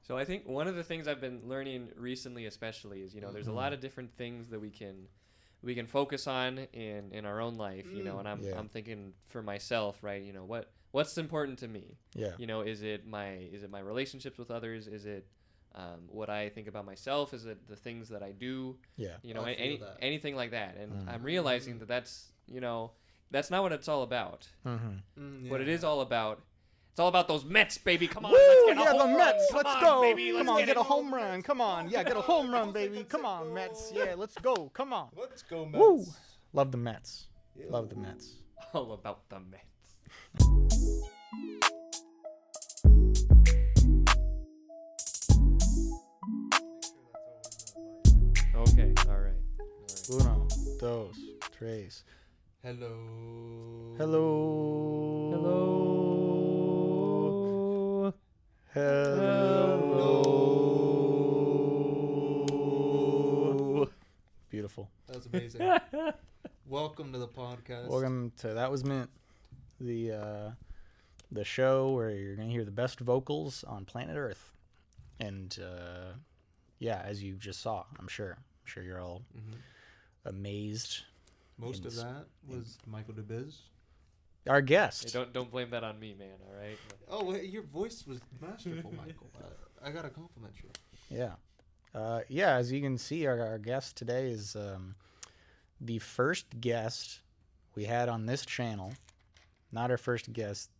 So I think one of the things I've been learning recently, especially, is there's a lot of different things that we can focus on in our own life, and I'm thinking for myself, right? What's important to me? Yeah. Is it my relationships with others? Is it what I think about myself? Is it the things that I do? Yeah. Anything like that. And I'm realizing that's not what it's all about. What it is all about. It's all about those Mets, baby. Come on, Woo, let's get a home the run. Mets. Come Let's on, go. baby. Come on, get a home run. Come on. Yeah, get a home run, baby. Come on, Mets. Yeah, let's go. Come on. Let's go, Mets. Woo. Love the Mets. Yeah. Love the Mets. All about the Mets. Okay, all right. Uno, dos, tres. Hello. Hello. Hello. Hello. Beautiful. That was amazing. Welcome to the podcast. Welcome to That Was Mint, the show where you're going to hear the best vocals on planet Earth. And, yeah, as you just saw, I'm sure you're all amazed. Most of that was Michael Dubisz. Our guest. Hey, don't blame that on me, man, all right? Oh, wait, your voice was masterful, Michael. I got to compliment you. Yeah. Yeah, as you can see, our guest today is the first guest we had on this channel. Not our first guest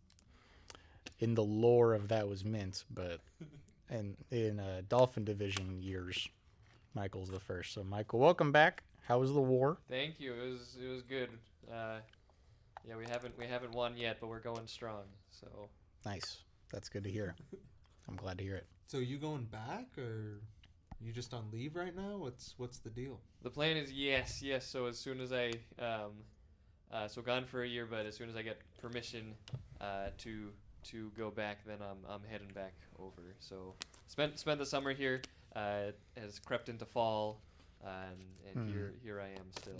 in the lore of That Was Mint, but in Dolphin Division years, Michael's the first. So, Michael, welcome back. How was the war? Thank you. It was good. Yeah, we haven't won yet, but we're going strong. So Nice. That's good to hear. I'm glad to hear it. So you going back, or you just on leave right now? What's the deal? the plan is yes. So as soon as I so gone for a year, but as soon as I get permission to go back, then I'm heading back over. So spent the summer here. Has crept into fall, and here I am still.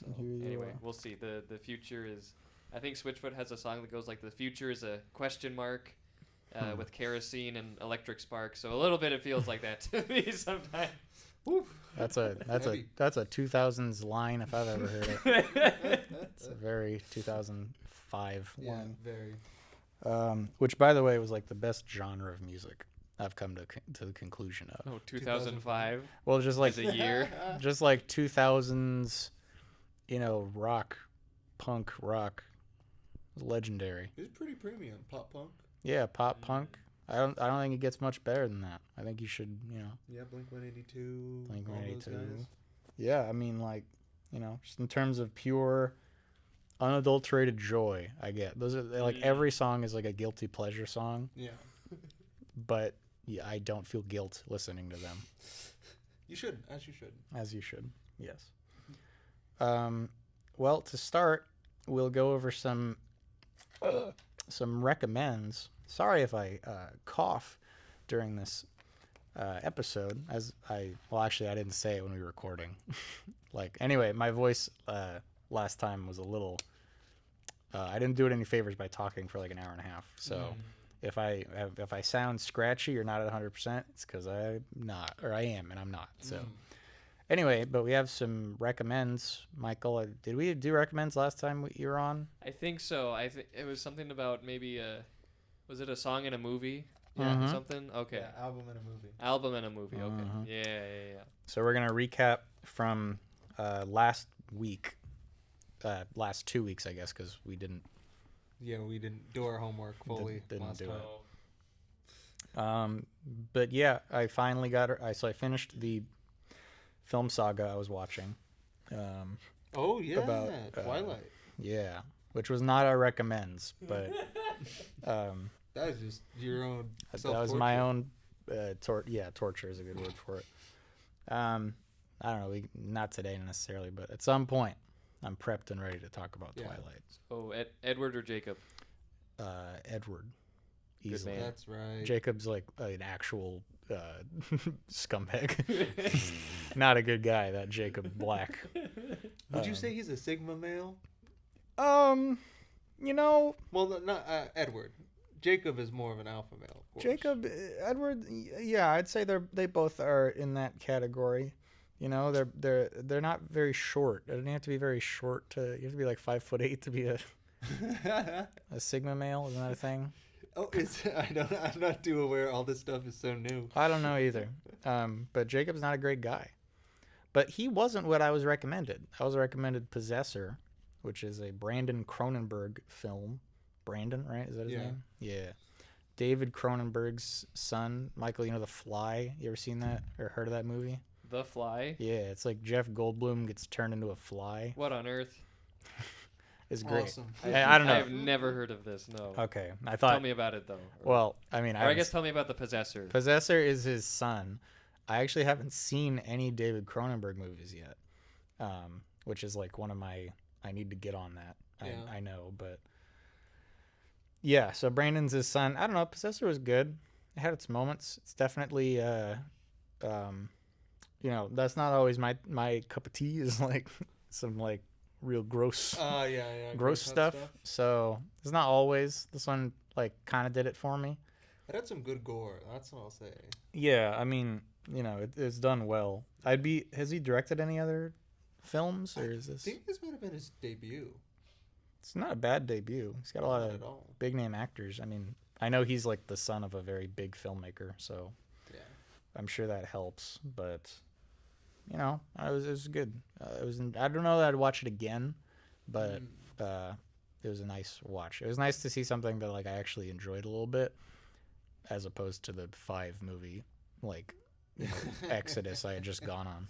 So anyway, we'll see. The future is. I think Switchfoot has a song that goes like, "The future is a question mark." With kerosene and electric spark, so a little bit it feels like that to me sometimes. That's a 2000s line if I've ever heard it. It's a very 2005 line. Very. Which, by the way, was like the best genre of music I've come to the conclusion of. Oh, 2005. Well, just like as a year, just like 2000s, punk rock, legendary. It's pretty premium, pop punk. Yeah, pop punk. I don't think it gets much better than that. I think you should, Yeah, Blink-182. Blink-182. Yeah, I mean, just in terms of pure, unadulterated joy, I get those are like every song is like a guilty pleasure song. Yeah. But yeah, I don't feel guilt listening to them. You should, as you should. As you should, yes. Well, to start, we'll go over some recommends. Sorry if I cough during this episode. Actually, I didn't say it when we were recording. Anyway, my voice last time was a little. I didn't do it any favors by talking for like an hour and a half. So if I sound scratchy or not at 100%, it's because I'm not, or I am and I'm not. So. Anyway, but we have some recommends. Michael, did we do recommends last time you were on? I think so. I think it was something about maybe was it a song in a movie? Yeah. Something? Okay. Yeah, album and a movie. Album and a movie, okay. Yeah. So we're going to recap from last week. Last 2 weeks, I guess, because we didn't. Yeah, we didn't do our homework fully Didn't do time. it. But yeah, I finally got her. So I finished the film saga I was watching. Oh yeah, about Twilight. Yeah, which was not our recommends, but that is just your own. That was my own. Torture is a good word for it. I don't know. Not today necessarily, but at some point, I'm prepped and ready to talk about Twilight. Oh, Edward or Jacob? Edward. Good Easily. man. That's right. Jacob's like an actual scumbag. Not a good guy, that Jacob Black. Would you say he's a Sigma male? Well, Well, not Edward. Jacob is more of an alpha male, of course. Jacob, Edward, yeah, I'd say they both are in that category. You know, they're not very short. It doesn't have to be very short to. You have to be like 5'8" to be a sigma male. Isn't that a thing? Oh, I'm not too aware. All this stuff is so new. I don't know either. But Jacob's not a great guy. But he wasn't what I was recommended. I was recommended Possessor, which is a Brandon Cronenberg film. Brandon, right? Is that his name? Yeah. David Cronenberg's son. Michael, you know The Fly? You ever seen that or heard of that movie? The Fly? Yeah, it's like Jeff Goldblum gets turned into a fly. What on earth? It's great. Awesome. I don't know. I've never heard of this, no. Okay. I thought. Tell me about it, though. Well, I mean, or I guess tell me about the Possessor. Possessor is his son. I actually haven't seen any David Cronenberg movies yet, which is like one of my. I need to get on that. Yeah. I know, but yeah. So Brandon's his son. I don't know. Possessor was good. It had its moments. It's definitely, you know, that's not always my cup of tea. Is like some like real gross, gross stuff. So it's not always. This one like kind of did it for me. It had some good gore. That's what I'll say. Yeah, I mean, you know, it's done well. Has he directed any other films, or is this? I think this might have been his debut. It's not a bad debut. He's got a lot of big name actors. I mean, I know he's like the son of a very big filmmaker, so yeah, I'm sure that helps. But you know, it was good. I don't know that I'd watch it again, but it was a nice watch. It was nice to see something that like I actually enjoyed a little bit, as opposed to the 5 movie like Exodus I had just gone on.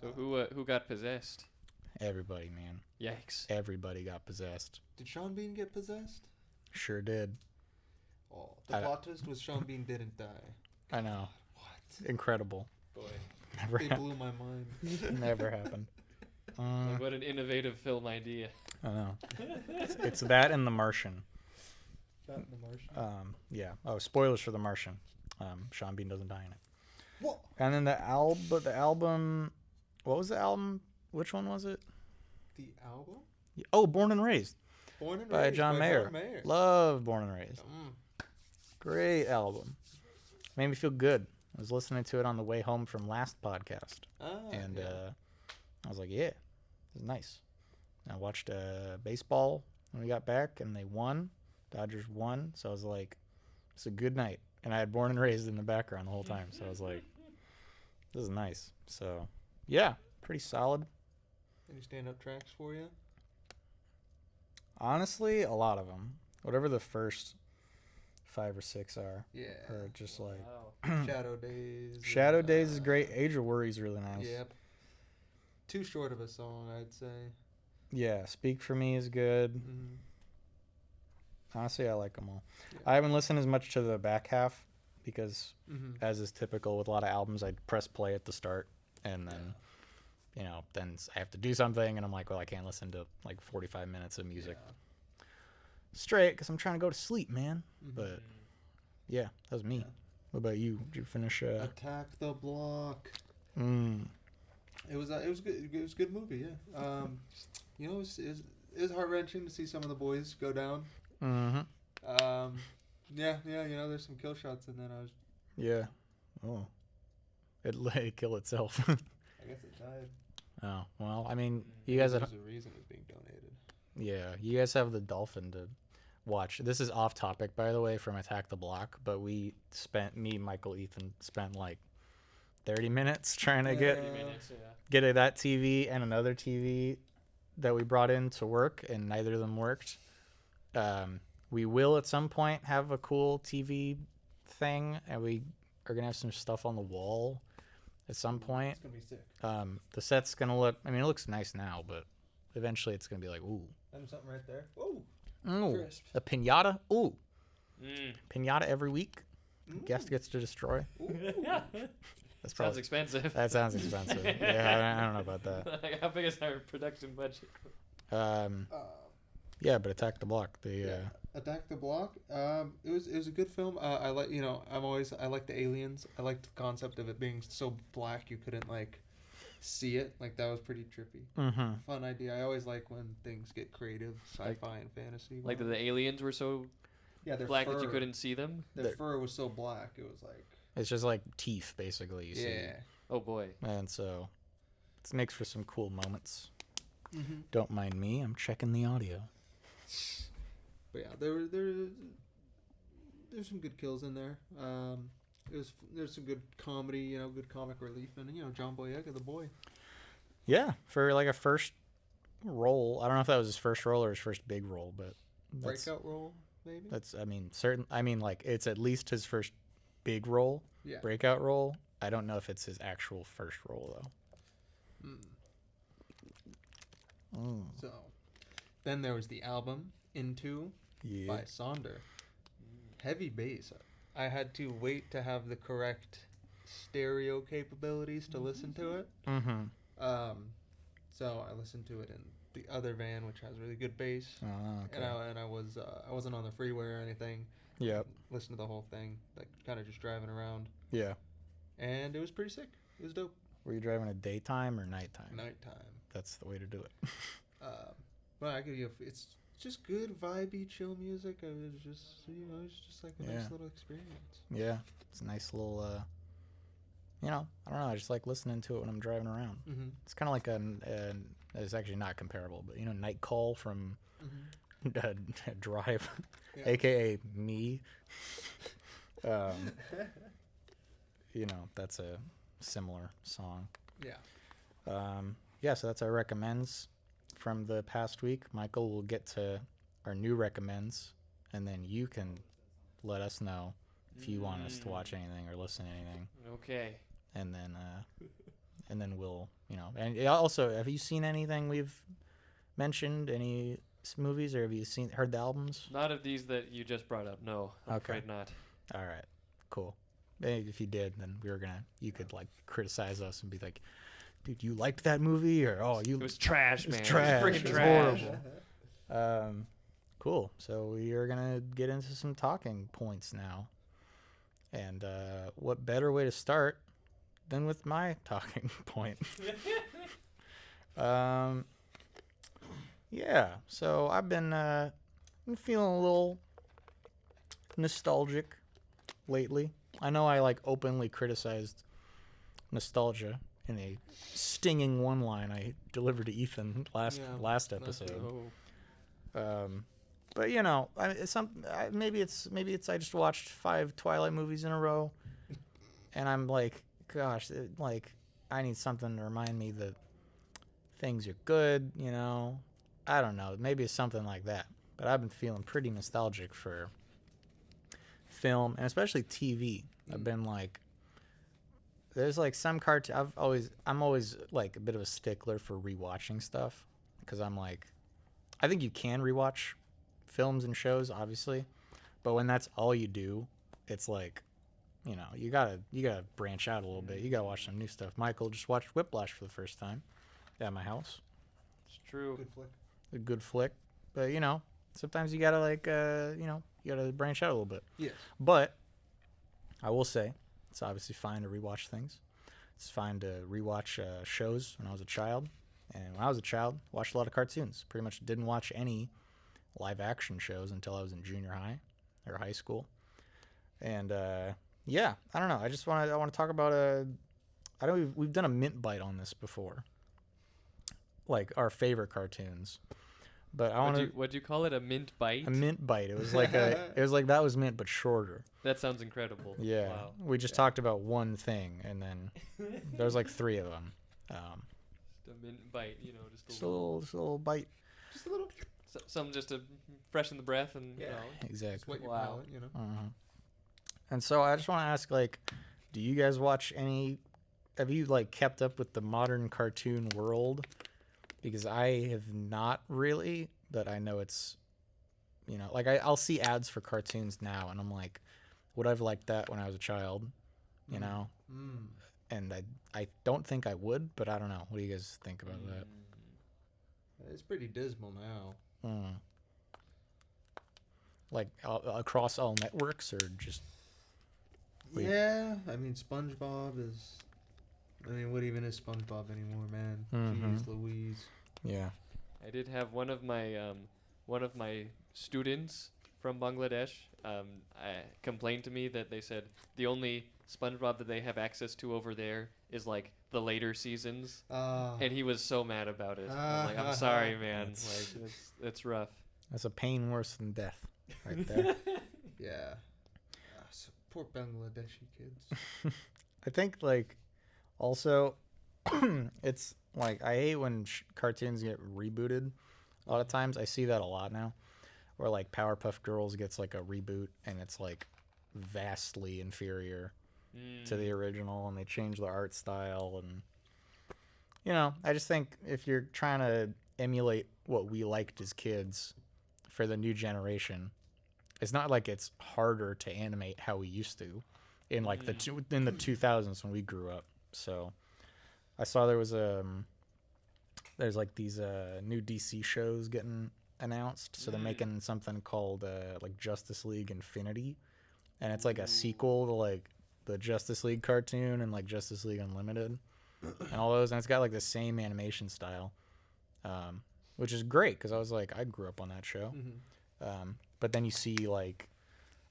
So who got possessed? Everybody, man. Yikes. Everybody got possessed. Did Sean Bean get possessed? Sure did. Oh, the plot twist was Sean Bean didn't die. I know. What? Incredible. Boy. Never They blew my mind. Never happened. Like, what an innovative film idea. I know. It's that and The Martian. That and The Martian. Yeah. Oh, spoilers for The Martian. Sean Bean doesn't die in it. What? And then the album. What was the album? Which one was it? The album? Oh, Born and Raised. Born and by Raised John by Mayer. John Mayer. Love Born and Raised. Great album. Made me feel good. I was listening to it on the way home from last podcast. And I was like, yeah, this is nice. And I watched baseball when we got back, and they won. Dodgers won. So I was like, it's a good night. And I had Born and Raised in the background the whole time. So I was like, this is nice. So, yeah, pretty solid. Any stand-up tracks for you? Honestly, a lot of them. Whatever the first 5 or 6 are. Yeah. Are just like... Wow. Shadow Days. Shadow Days is great. Age of Worry is really nice. Yep. Too short of a song, I'd say. Yeah, Speak For Me is good. Mm-hmm. Honestly, I like them all. Yeah. I haven't listened as much to the back half because, as is typical with a lot of albums, I press play at the start and then, you know, then I have to do something and I'm like, well, I can't listen to like 45 minutes of music straight because I'm trying to go to sleep, man. But yeah, that was me. Yeah. What about you? Did you finish? Attack the Block. It was good. It was a good movie. Yeah. You know, it was heart wrenching to see some of the boys go down. Yeah. You know, there's some kill shots in that. Yeah. Oh. It let it kill itself. I guess it died. Oh well, I mean, you guys. There's a reason it was being donated. Yeah, you guys have the Dolphin to watch. This is off topic, by the way, from Attack the Block, but me, Michael, Ethan spent like 30 minutes trying to get that TV and another TV that we brought in to work, and neither of them worked. We will at some point have a cool TV thing, and we are gonna have some stuff on the wall at some point. It's gonna be sick. The set's gonna look. I mean, it looks nice now, but eventually it's gonna be like, ooh. There's something right there. Ooh. Ooh. Crisp. A pinata. Ooh. Pinata every week. Guest gets to destroy. That's probably Sounds expensive. That sounds expensive. Yeah, I don't know about that. Like, how big is our production budget? Yeah, but Attack the Block. Attack the Block. It was a good film. I like, you know, I like the aliens. I liked the concept of it being so black you couldn't like see it. Like that was pretty trippy. Fun idea. I always like when things get creative, sci-fi and fantasy. Like the aliens were so Yeah, their black fur, that you couldn't see them. Their fur was so black, it was like. It's just like teeth, basically. You see. Oh boy. And so, it makes for some cool moments. Mm-hmm. Don't mind me. I'm checking the audio. But yeah, there's some good kills in there. There's some good comedy, good comic relief, and John Boyega, the boy. Yeah, for like a first role. I don't know if that was his first role or his first big role, but Breakout role, maybe. Like it's at least his first big role. Yeah. Breakout role. I don't know if it's his actual first role though. So, then there was the album Into by Sonder. Heavy bass. I had to wait to have the correct stereo capabilities to listen to it. So I listened to it in the other van, which has really good bass. Okay. And I wasn't on the freeway or anything. Yep. Listened to the whole thing, like kind of just driving around. Yeah. And it was pretty sick. It was dope. Were you driving at daytime or nighttime? Nighttime. That's the way to do it. But I could, it's just good, vibey, chill music. It was just, it's just like a nice little experience. Yeah, it's a nice little, I don't know. I just like listening to it when I'm driving around. Mm-hmm. It's kind of like it's actually not comparable, but Night Call from Drive, aka me. That's a similar song. Yeah. So that's our recommends from the past week. Michael will get to our new recommends, and then you can let us know if you want us to watch anything or listen to anything. Okay. And then we'll, and also, have you seen anything we've mentioned? Any movies, or have you heard the albums? Not of these that you just brought up. No, I'm afraid not. All right, cool. If you did, then you could like criticize us and be like, dude, you liked that movie, or it was trash, man. Trash. It was freaking It was trash. horrible. Cool. So we are gonna get into some talking points now, and what better way to start than with my talking point? So I've been feeling a little nostalgic lately. I know I like openly criticized nostalgia in a stinging one line I delivered to Ethan last episode. But maybe it's I just watched 5 Twilight movies in a row, and I'm like, gosh, I need something to remind me that things are good. I don't know. Maybe it's something like that. But I've been feeling pretty nostalgic for film and especially TV. I've been like, there's like some cartoon. I'm always like a bit of a stickler for rewatching stuff, because I'm like, I think you can rewatch films and shows, obviously, but when that's all you do, it's like, you gotta branch out a little bit. You gotta watch some new stuff. Michael just watched Whiplash for the first time at my house. It's true. Good flick. A good flick, but sometimes you gotta you gotta branch out a little bit. Yes. But I will say, it's obviously fine to rewatch things. It's fine to rewatch shows when I was a child. And when I was a child, watched a lot of cartoons. Pretty much didn't watch any live action shows until I was in junior high or high school. And I don't know. I want to talk about I know we've done a mint bite on this before, like our favorite cartoons. But I want to. What'd you call it? A mint bite? A mint bite. It was like that was mint but shorter. That sounds incredible. Yeah. Wow. We just talked about one thing, and then there was like 3 of them. Just a mint bite, Just a little bite. Just a little. Something just to freshen the breath and Exactly. Wet your Wow. palate, And so I just want to ask, like, do you guys watch any? Have you like kept up with the modern cartoon world? Because I have not really, but I know it's, like I'll see ads for cartoons now, and I'm like, would I have liked that when I was a child? And I don't think I would, but I don't know. What do you guys think about that? It's pretty dismal now. Like across all networks, or just? Yeah, I mean SpongeBob is. I mean, what even is SpongeBob anymore, man? Jeez Louise. Yeah. I did have one of my students from Bangladesh complained to me that they said the only SpongeBob that they have access to over there is like the later seasons, and he was so mad about it. I'm like, I'm sorry, man. Like, it's rough. That's a pain worse than death, right there. Yeah. So poor Bangladeshi kids. I think, like, also, it's like I hate when cartoons get rebooted. A lot of times, I see that a lot now, where like Powerpuff Girls gets like a reboot and it's like vastly inferior to the original, and they change the art style, and you know, I just think if you're trying to emulate what we liked as kids for the new generation, it's not like it's harder to animate how we used to in like in the 2000s when we grew up. So I saw there's like these new DC shows getting announced. So they're making something called like Justice League Infinity, and it's like a sequel to like the Justice League cartoon and like Justice League Unlimited and all those, and it's got like the same animation style, which is great because I was like, I grew up on that show. But then you see, like,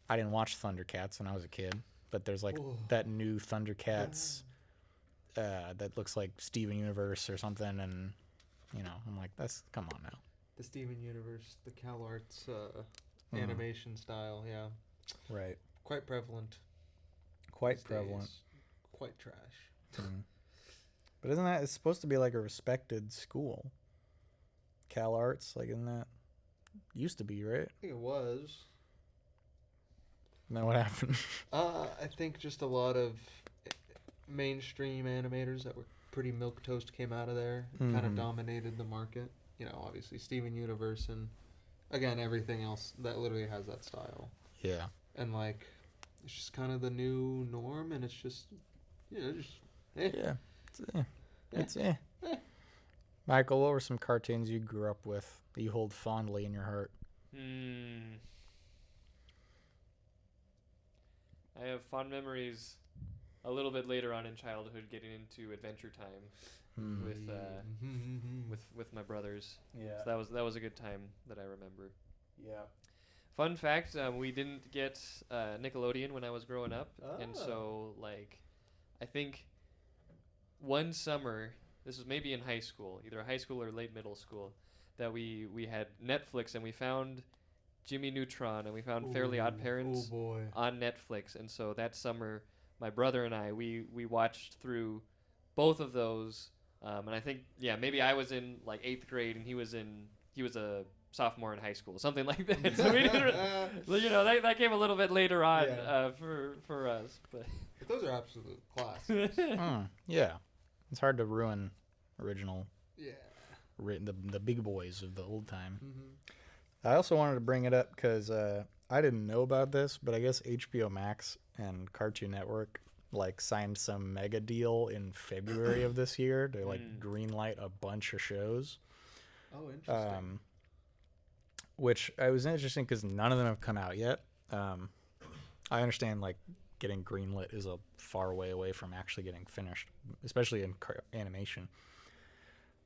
I didn't watch Thundercats when I was a kid, but there's like that new Thundercats that looks like Steven Universe or something, and you know, I'm like, that's, come on now. The Steven Universe, the CalArts animation style, yeah. Right. Quite prevalent. Quite these prevalent. days. Quite trash. But isn't that, it's supposed to be like a respected school? CalArts, like, isn't that, used to be, right? I think it was. And then what happened? I think just a lot of mainstream animators that were pretty milquetoast came out of there and kind of dominated the market. You know, obviously Steven Universe and, again, everything else that literally has that style. Yeah. And, like, it's just kind of the new norm, and it's just, you know, just, Yeah. It's Michael, what were some cartoons you grew up with that you hold fondly in your heart? I have fond memories a little bit later on in childhood getting into Adventure Time with my brothers. Yeah. So that was a good time that I remember. Yeah. Fun fact, we didn't get Nickelodeon when I was growing up, and so like I think one summer, this was maybe in high school, either high school or late middle school, that we had Netflix and we found Jimmy Neutron and we found Fairly Odd Parents on Netflix, and so that summer my brother and I we watched through both of those, and I think maybe I was in like 8th grade and he was a sophomore in high school, something like that. So we didn't, you know, that came a little bit later on for us, but those are absolute classics. Yeah, it's hard to ruin original. Yeah. The big boys of the old time. I also wanted to bring it up because I didn't know about this, but I guess HBO Max and Cartoon Network like signed some mega deal in February of this year to like greenlight a bunch of shows. Oh, interesting. Which I was interesting because none of them have come out yet. I understand like getting greenlit is a far way away from actually getting finished, especially in animation.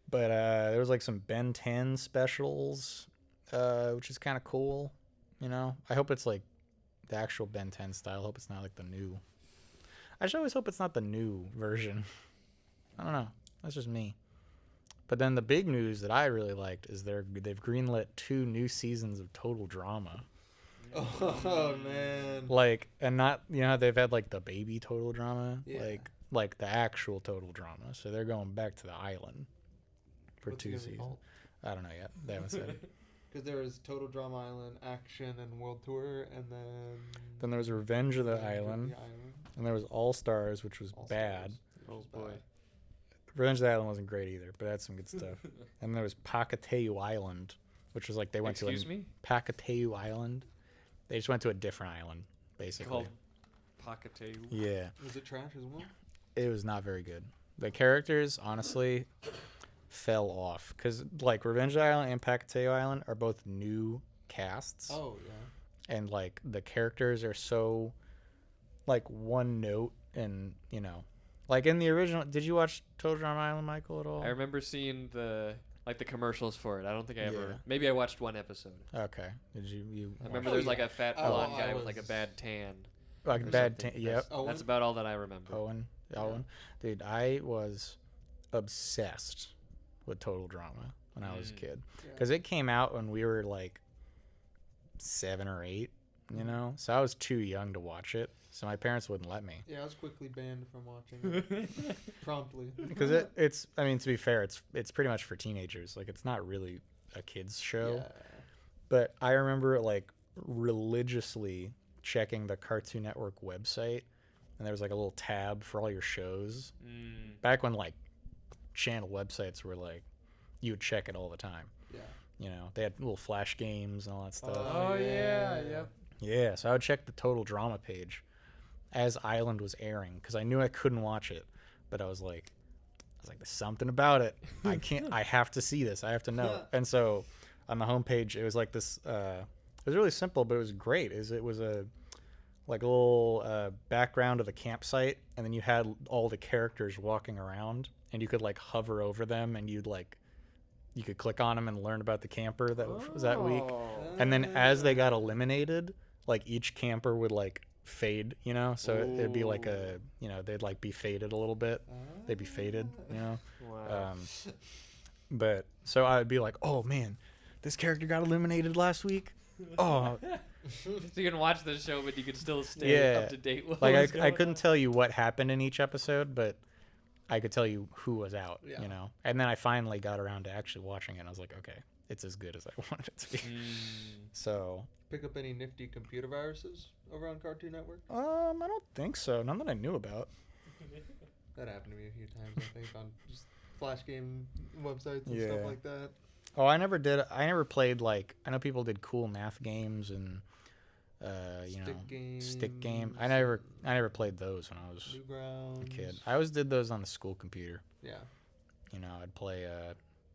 But there was like some Ben 10 specials, which is kind of cool. You know, I hope it's like the actual Ben 10 style. I hope it's not like the new. I just always hope it's not the new version. I don't know. That's just me. But then the big news that I really liked is they've greenlit 2 new seasons of Total Drama. Oh man! Like, and not, you know, they've had like the baby Total Drama, Yeah. like the actual Total Drama. So they're going back to the island for What's it 2 gonna be seasons. called? I don't know yet. They haven't said it. Because there was Total Drama Island, Action, and World Tour, and Then there was Revenge of the Island, and there was All Stars, which was bad. Oh boy. Revenge of the Island wasn't great either, but it had some good stuff. And there was Pakateu Island, which was like they went Excuse to me? Pakateu Island. They just went to a different island, basically. Called Pakateu. Yeah. Was it trash as well? It was not very good. The characters, honestly, fell off. Because, like, Revenge of the Island and Pakateu Island are both new casts. Oh, yeah. And, like, the characters are so, like, one note and, you know. Like, in the original, did you watch Total Drama Island, Michael, at all? I remember seeing the like the commercials for it. I don't think I ever. Yeah. Maybe I watched one episode. Okay. Did you? I remember Oh, there's yeah. like a fat Oh, blonde I guy with like a was- bad tan. Like or bad. something. Yep. Owen? That's about all that I remember. Owen. Yeah. Owen. Dude, I was obsessed with Total Drama when I was a kid Yeah. because it came out when we were like 7 or 8. You know, so I was too young to watch it. So my parents wouldn't let me. Yeah, I was quickly banned from watching it. Promptly. Because it's I mean, to be fair, it's pretty much for teenagers. Like, it's not really a kids show. Yeah. But I remember like religiously checking the Cartoon Network website, and there was like a little tab for all your shows. Back when like channel websites were like, you would check it all the time. Yeah. You know, they had little flash games and all that stuff. Oh yeah, yep. Yeah, so I would check the Total Drama page as Island was airing because I knew I couldn't watch it, but I was like, there's something about it. I can't. I have to see this. I have to know. And so on the homepage, it was like this. It was really simple, but it was great. It was a like a little background of the campsite, and then you had all the characters walking around, and you could like hover over them, and you could click on them and learn about the camper that was that week. Oh. And then as they got eliminated, like each camper would like fade, you know, so it'd be like a, you know, they'd like be faded a little bit. They'd be faded, you know. Wow. But so I'd be like, oh man, this character got eliminated last week. Oh, So you can watch the show, but you can still stay Yeah. up to date with like what's I going couldn't on. tell you what happened in each episode, but I could tell you who was out, Yeah. you know. And then I finally got around to actually watching it, and I was like, okay, it's as good as I wanted it to be. So, Pick up any nifty computer viruses over on Cartoon Network? I don't think so. None that I knew about. That happened to me a few times, I think, on just flash game websites and Yeah. stuff like that. Oh, I never did. I never played like, I know people did cool math games and you know, stick game. I never played those when I was Newgrounds. a kid. I always did those on the school computer. Yeah. You know, I'd play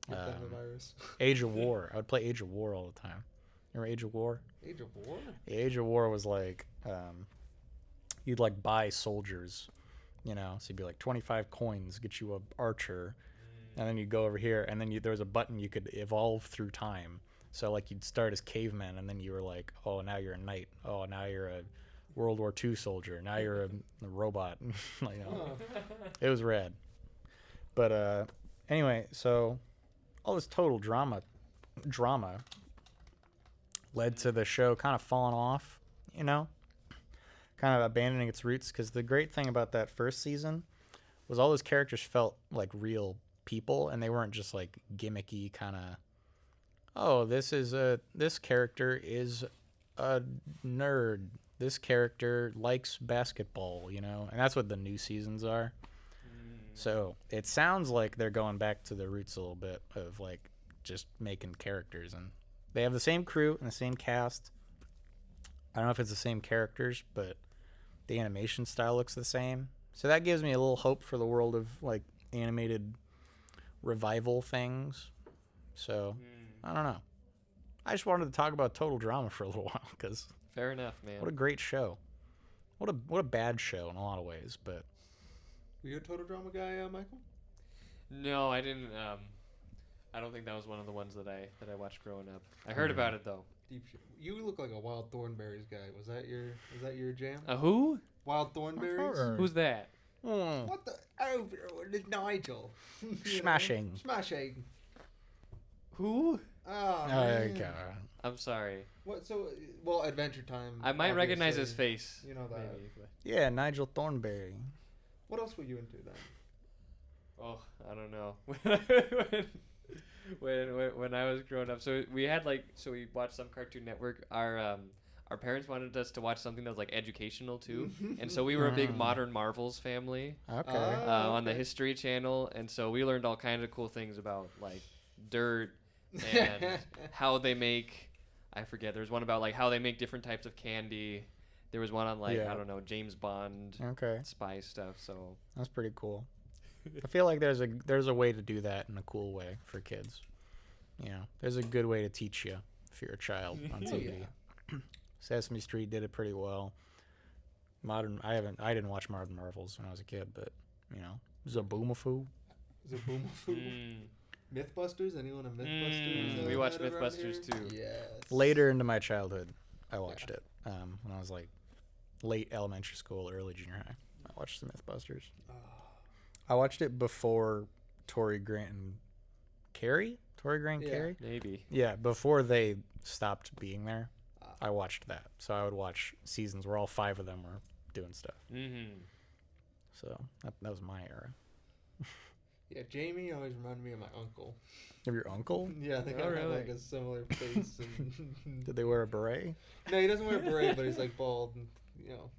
Get them the virus. Age of War. I would play Age of War all the time. Remember Age of War? Age of War? Yeah, Age of War was like, you'd like buy soldiers, you know, so you'd be like 25 coins, get you a archer, and then you'd go over here, and then there was a button you could evolve through time. So like you'd start as cavemen, and then you were like, oh, now you're a knight. Oh, now you're a World War II soldier. Now you're a robot. Like, you know, it was rad. But anyway, so all this total drama led to the show kind of falling off, you know, kind of abandoning its roots. Because the great thing about that first season was all those characters felt like real people, and they weren't just like gimmicky kind of, oh, this character is a nerd. This character likes basketball, you know, and that's what the new seasons are. So it sounds like they're going back to the roots a little bit of like just making characters, and they have the same crew and the same cast. I don't know if it's the same characters, but the animation style looks the same. So that gives me a little hope for the world of like animated revival things. So I don't know. I just wanted to talk about Total Drama for a little while because Fair enough, man. what a great show. What a bad show in a lot of ways, but Were you a Total Drama guy, Michael? No, I didn't. I don't think that was one of the ones that I watched growing up. I heard about it though. Deep shit. You look like a Wild Thornberries guy. Was that your jam? Who? Wild Thornberries? heard. Who's that? What the? Oh, it's Nigel. You know? Smashing. Smashing. Who? Oh, Oh, man. God. I'm sorry. What? So, well, Adventure Time. I might recognize his obviously. face. You know that. Maybe. But, Yeah, Nigel Thornberry. What else were you into then? oh, I don't know. when I was growing up, so we watched some Cartoon Network. Our parents wanted us to watch something that was like educational too, and so we were a big Modern Marvels family Okay. on the History Channel, and so we learned all kinds of cool things about like dirt and how they make. I forget. There's one about like how they make different types of candy. There was one on like Yeah. I don't know, James Bond Okay. spy stuff. So That's pretty cool. I feel like there's a way to do that in a cool way for kids. You know, there's a good way to teach you if you're a child on TV. Sesame Street did it pretty well. I didn't watch Modern Marvels when I was a kid, but you know, Zaboomafoo. Is it Boomafoo? Mythbusters? Anyone a Mythbusters? We watched head around Mythbusters here? too. Yes. Later into my childhood, I watched it. When I was like late elementary school, early junior high, I watched the Mythbusters. I watched it before Tory Grant and Carrie. Carrie. Maybe. Yeah, before they stopped being there, I watched that. So I would watch seasons where all 5 of them were doing stuff. Mm-hmm. So that was my era. Yeah, Jamie always reminded me of my uncle. Of your uncle? Yeah, I think I have like a similar face. And Did they wear a beret? No, he doesn't wear a beret, but he's like bald and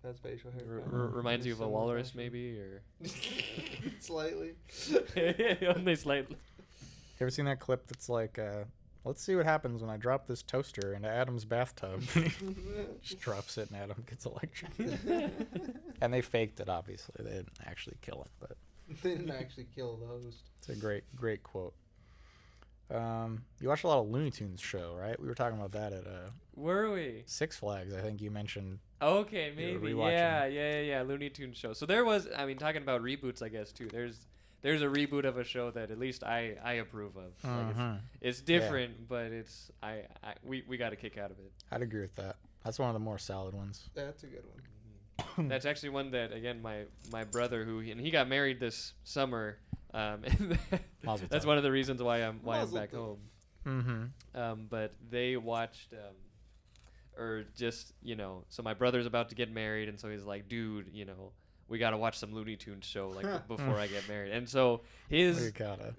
has facial hair. Reminds you of a walrus, maybe, or slightly. Only slightly. You ever seen that clip that's like, let's see what happens when I drop this toaster into Adam's bathtub? Just drops it and Adam gets electrocuted. And they faked it, obviously. They didn't actually kill him, but They didn't actually kill the host. it's a great quote. You watch a lot of Looney Tunes show, right? We were talking about that at Were we? Six Flags. I think you mentioned. Okay, You were maybe. rewatching. Yeah. Looney Tunes show. So there was. I mean, talking about reboots, I guess too. There's a reboot of a show that at least I approve of. Like it's different, but we got a kick out of it. I'd agree with that. That's one of the more solid ones. That's a good one. That's actually one that again my brother he got married this summer. That's one of the reasons why I'm back home. Mm-hmm. But they watched so my brother's about to get married, and so he's like, dude, we gotta watch some Looney Tunes show like before I get married. And so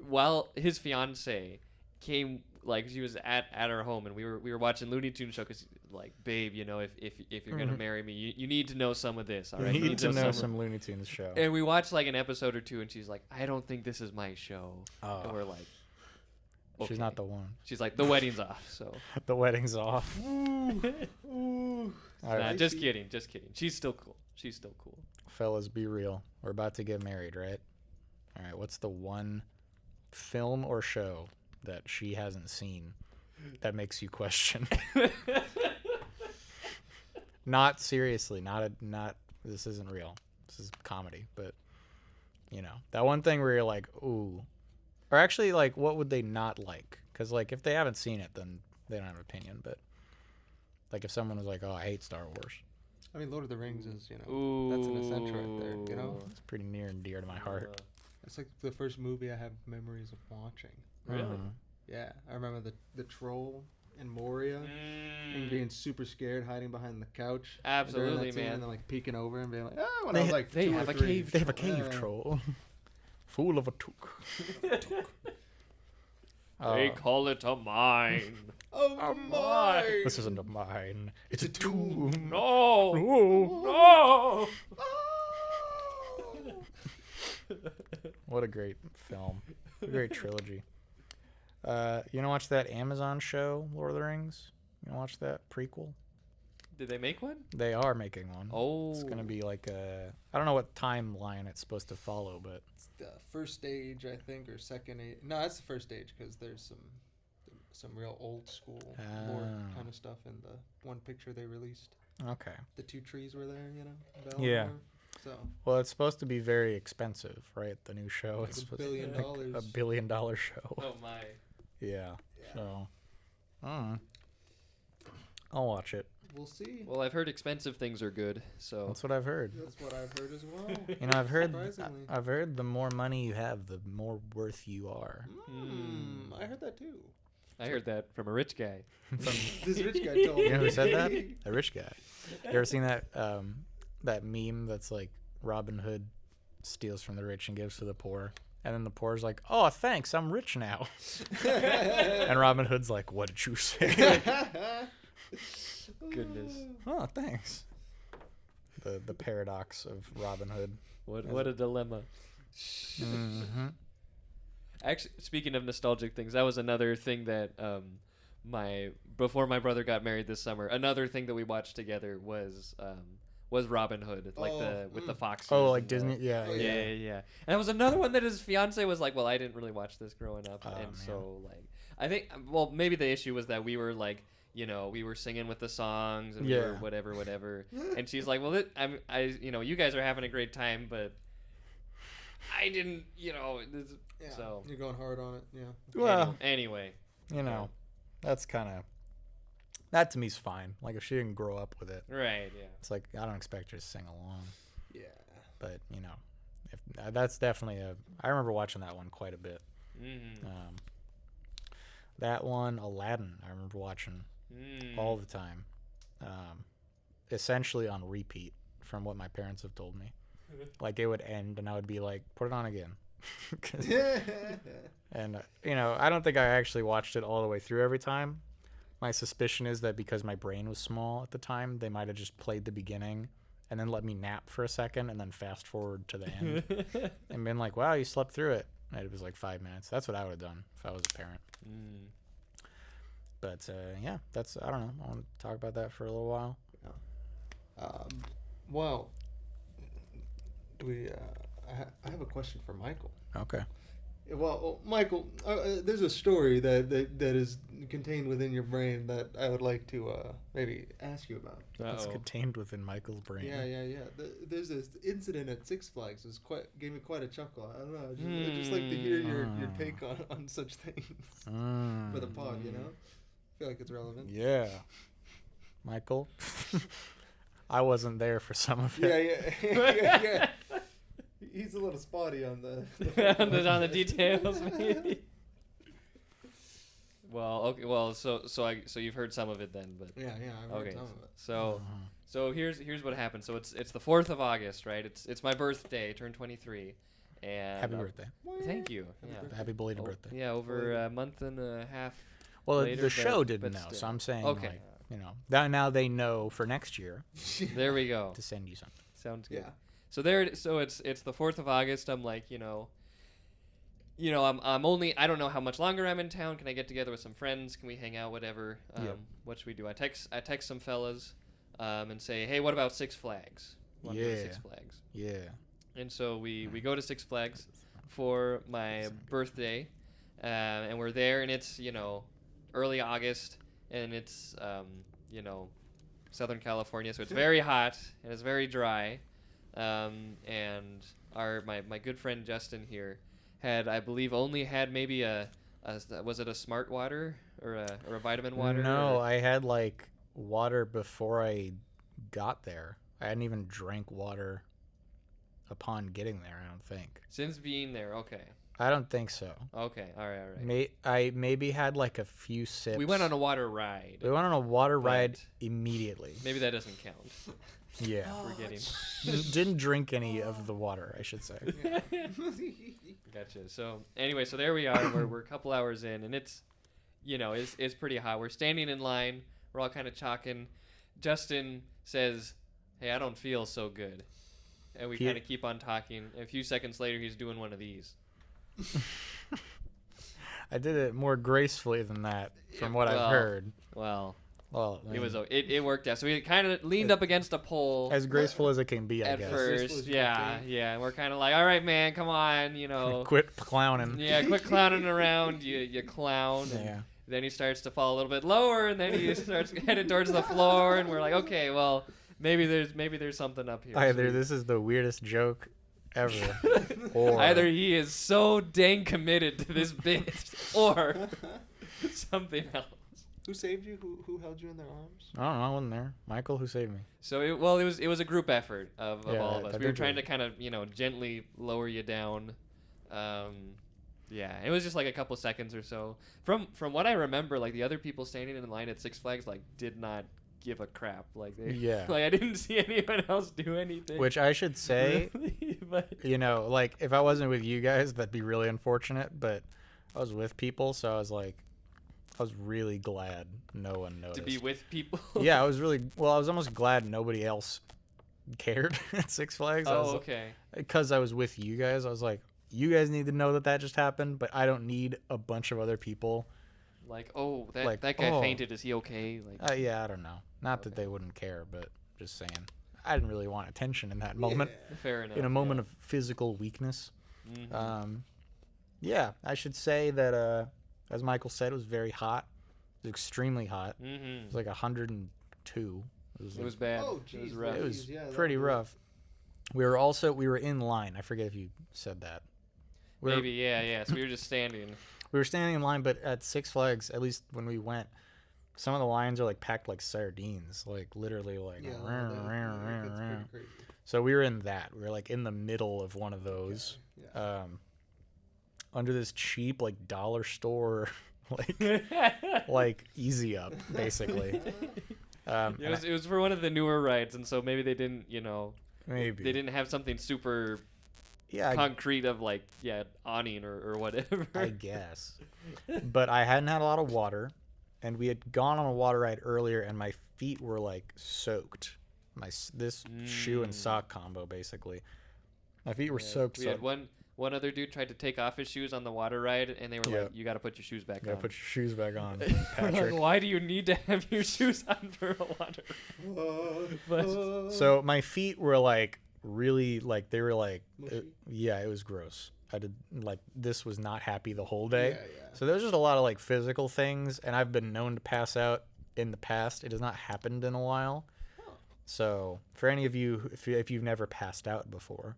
while his fiance came, like she was at our home, and we were watching Looney Tunes show because like, babe, if you're gonna marry me, you need to know some of this, all right? You need to know some Looney Tunes show. And we watched like an episode or two, and she's like, I don't think this is my show. And we're like, okay. She's not the one. She's like, the wedding's off, so. The wedding's off. Ooh. Nah, just kidding. She's still cool. Fellas, be real. We're about to get married, right? All right, what's the one film or show that she hasn't seen that makes you question? Not seriously, not this isn't real. This is comedy, but that one thing where you're like, ooh. Or actually, like, what would they not like? Because, like, if they haven't seen it, then they don't have an opinion. But, like, if someone was like, oh, I hate Star Wars. I mean, Lord of the Rings is, Ooh. that's an essential right there, It's pretty near and dear to my heart. It's like the first movie I have memories of watching. Really? Yeah, I remember the troll in Moria and being super scared, hiding behind the couch. Absolutely, man. And then, like, peeking over and being like, when I was like they 2 have or a 3. cave They have a cave troll. Fool of a took. They call it a mine. Oh, my! This isn't a mine. It's a tomb. No! No! What a great film. A great trilogy. You know, watch that Amazon show, Lord of the Rings? You know, watch that prequel? Did they make one? They are making one. Oh. It's going to be like I don't know what timeline it's supposed to follow, but It's the first stage, I think, or second age. No, it's the first stage because there's some real old school lore kind of stuff in the one picture they released. okay. The 2 trees were there, Yeah. Valinor. So Well, it's supposed to be very expensive, right? The new show. like It's $1 supposed billion. to be like $1 billion show. Oh my. Yeah. So, I'll watch it. We'll see. Well, I've heard expensive things are good, so. That's what I've heard. That's what I've heard as well. You know, Surprisingly. I've heard the more money you have, the more worth you are. I heard that too. I heard that from a rich guy. This rich guy told me. You know who said that? A rich guy. You ever seen that that meme that's like Robin Hood steals from the rich and gives to the poor? And then the poor's like, oh, thanks, I'm rich now. And Robin Hood's like, what did you say? Goodness. Oh, thanks. The paradox of Robin Hood. What a dilemma. Mm-hmm. Actually, speaking of nostalgic things, that was another thing that before my brother got married this summer, another thing that we watched together was Robin Hood, like with the foxes. Oh, like and Disney? Yeah. Yeah. And it was another one that his fiance was like, well, I didn't really watch this growing up, Oh, and man. so like I think, well, maybe the issue was that we were like, we were singing with the songs and we were whatever. And she's like, well, you guys are having a great time, but I didn't, so. You're going hard on it, yeah. Well, Anyway. That's kind of, that to me is fine. Like, if she didn't grow up with it. Right, yeah. It's like, I don't expect her to sing along. Yeah. But, if that's definitely I remember watching that one quite a bit. Mm-hmm. That one, Aladdin, I remember watching all the time. Essentially on repeat, from what my parents have told me. Like, it would end, and I would be like, put it on again. And, I don't think I actually watched it all the way through every time. My suspicion is that because my brain was small at the time, they might have just played the beginning and then let me nap for a second and then fast forward to the end and been like, wow, you slept through it. And it was like 5 minutes. That's what I would have done if I was a parent. But, yeah, that's, I don't know. I want to talk about that for a little while. Well, I have a question for Michael. Okay. Well, Michael, there's a story that is contained within your brain that I would like to maybe ask you about. It's contained within Michael's brain. Yeah. There's this incident at Six Flags. Gave me quite a chuckle. I don't know. I just like to hear your take on such things for the pod. I feel like it's relevant. Yeah, Michael. I wasn't there for some of it. Yeah. He's a little spotty on the on the details, maybe. Well, okay. Well, so you've heard some of it then, but yeah, I've heard some of it. So here's what happened. So it's the 4th of August, right? It's my birthday. I turned 23, and happy birthday. Thank you. Happy belated birthday. Yeah, over a month and a half. Well, later, the show didn't know, still. so I'm saying, okay. Now they know for next year. There we go. To send you something. Sounds good. Yeah. So it's the 4th of August. I'm like, I'm only, I don't know how much longer I'm in town. Can I get together with some friends? Can we hang out? Whatever. What should we do? I text some fellas, and say, hey, what about Six Flags? Want to go to Six Flags? Yeah. And so we go to Six Flags for my birthday, and we're there, and it's early August, and it's Southern California, so it's very hot and it's very dry. And my good friend Justin here had, I believe, only had maybe was it a Smart Water or a vitamin water? No, I had like water before I got there. I hadn't even drank water upon getting there, I don't think. Since being there, okay. I don't think so. Okay, all right. I maybe had like a few sips. We went on a water ride. We went on a water ride immediately. Maybe that doesn't count. Yeah. Forgetting. Didn't drink any of the water, I should say. Yeah. Gotcha. So anyway, so there we are. We're a couple hours in, and it's pretty hot. We're standing in line. We're all kind of chalking. Justin says, "Hey, I don't feel so good," and we kind of keep on talking. And a few seconds later, he's doing one of these. I did it more gracefully than that, from what I've heard. Well, I mean, it worked out. So we kind of leaned up against a pole. As graceful as it can be, I guess. At first, yeah. And we're kind of like, all right, man, come on, Quit clowning. Yeah, quit clowning around, you clown. Yeah. Then he starts to fall a little bit lower, and then he starts headed towards the floor, and we're like, okay, well, maybe there's something up here. Either this is the weirdest joke ever, or either he is so dang committed to this bit, or something else. Who saved you? Who held you in their arms? I don't know. I wasn't there. Michael, who saved me? So it was a group effort of all of us. We were trying to kind of gently lower you down. Yeah, it was just like a couple seconds or so. From what I remember, like the other people standing in line at Six Flags like did not give a crap. Like I didn't see anyone else do anything. Which I should say, but like if I wasn't with you guys, that'd be really unfortunate. But I was with people, so I was really glad no one noticed. To be with people. Yeah, I was almost glad nobody else cared at Six Flags. Okay. Because I was with you guys, I was like, you guys need to know that just happened, but I don't need a bunch of other people. Like, that guy fainted. Is he okay? Like, yeah, I don't know. Not that they wouldn't care, but just saying. I didn't really want attention in that moment. Fair enough. In a moment of physical weakness. Mm-hmm. Yeah, I should say that, as Michael said, it was very hot. It was extremely hot. Mm-hmm. It was like 102. It was bad. Oh, It was geez. rough. It was pretty rough. We were in line. I forget if you said that, Maybe, yeah. So we were just standing. We were standing in line, but at Six Flags, at least when we went, some of the lines are like packed like sardines, like literally like. Yeah, that's pretty crazy. So we were in that. We were like in the middle of one of those, Yeah. under this cheap like dollar store, like Easy Up basically. It was for one of the newer rides, and so maybe they didn't, maybe they didn't have something super yeah, concrete of like awning or whatever. I guess. But I hadn't had a lot of water, and we had gone on a water ride earlier, and my feet were like soaked. This shoe and sock combo, basically. My feet were soaked. We had one other dude tried to take off his shoes on the water ride, and they were like, "You got to put your shoes back on." Put your shoes back on, We're Patrick. like, why do you need to have your shoes on for a water ride? But So my feet were like really like they were like Mushy? it was gross. I did like this was not happy the whole day. Yeah. So there's just a lot of like physical things, and I've been known to pass out in the past. It has not happened in a while. So for any of you, if you've never passed out before,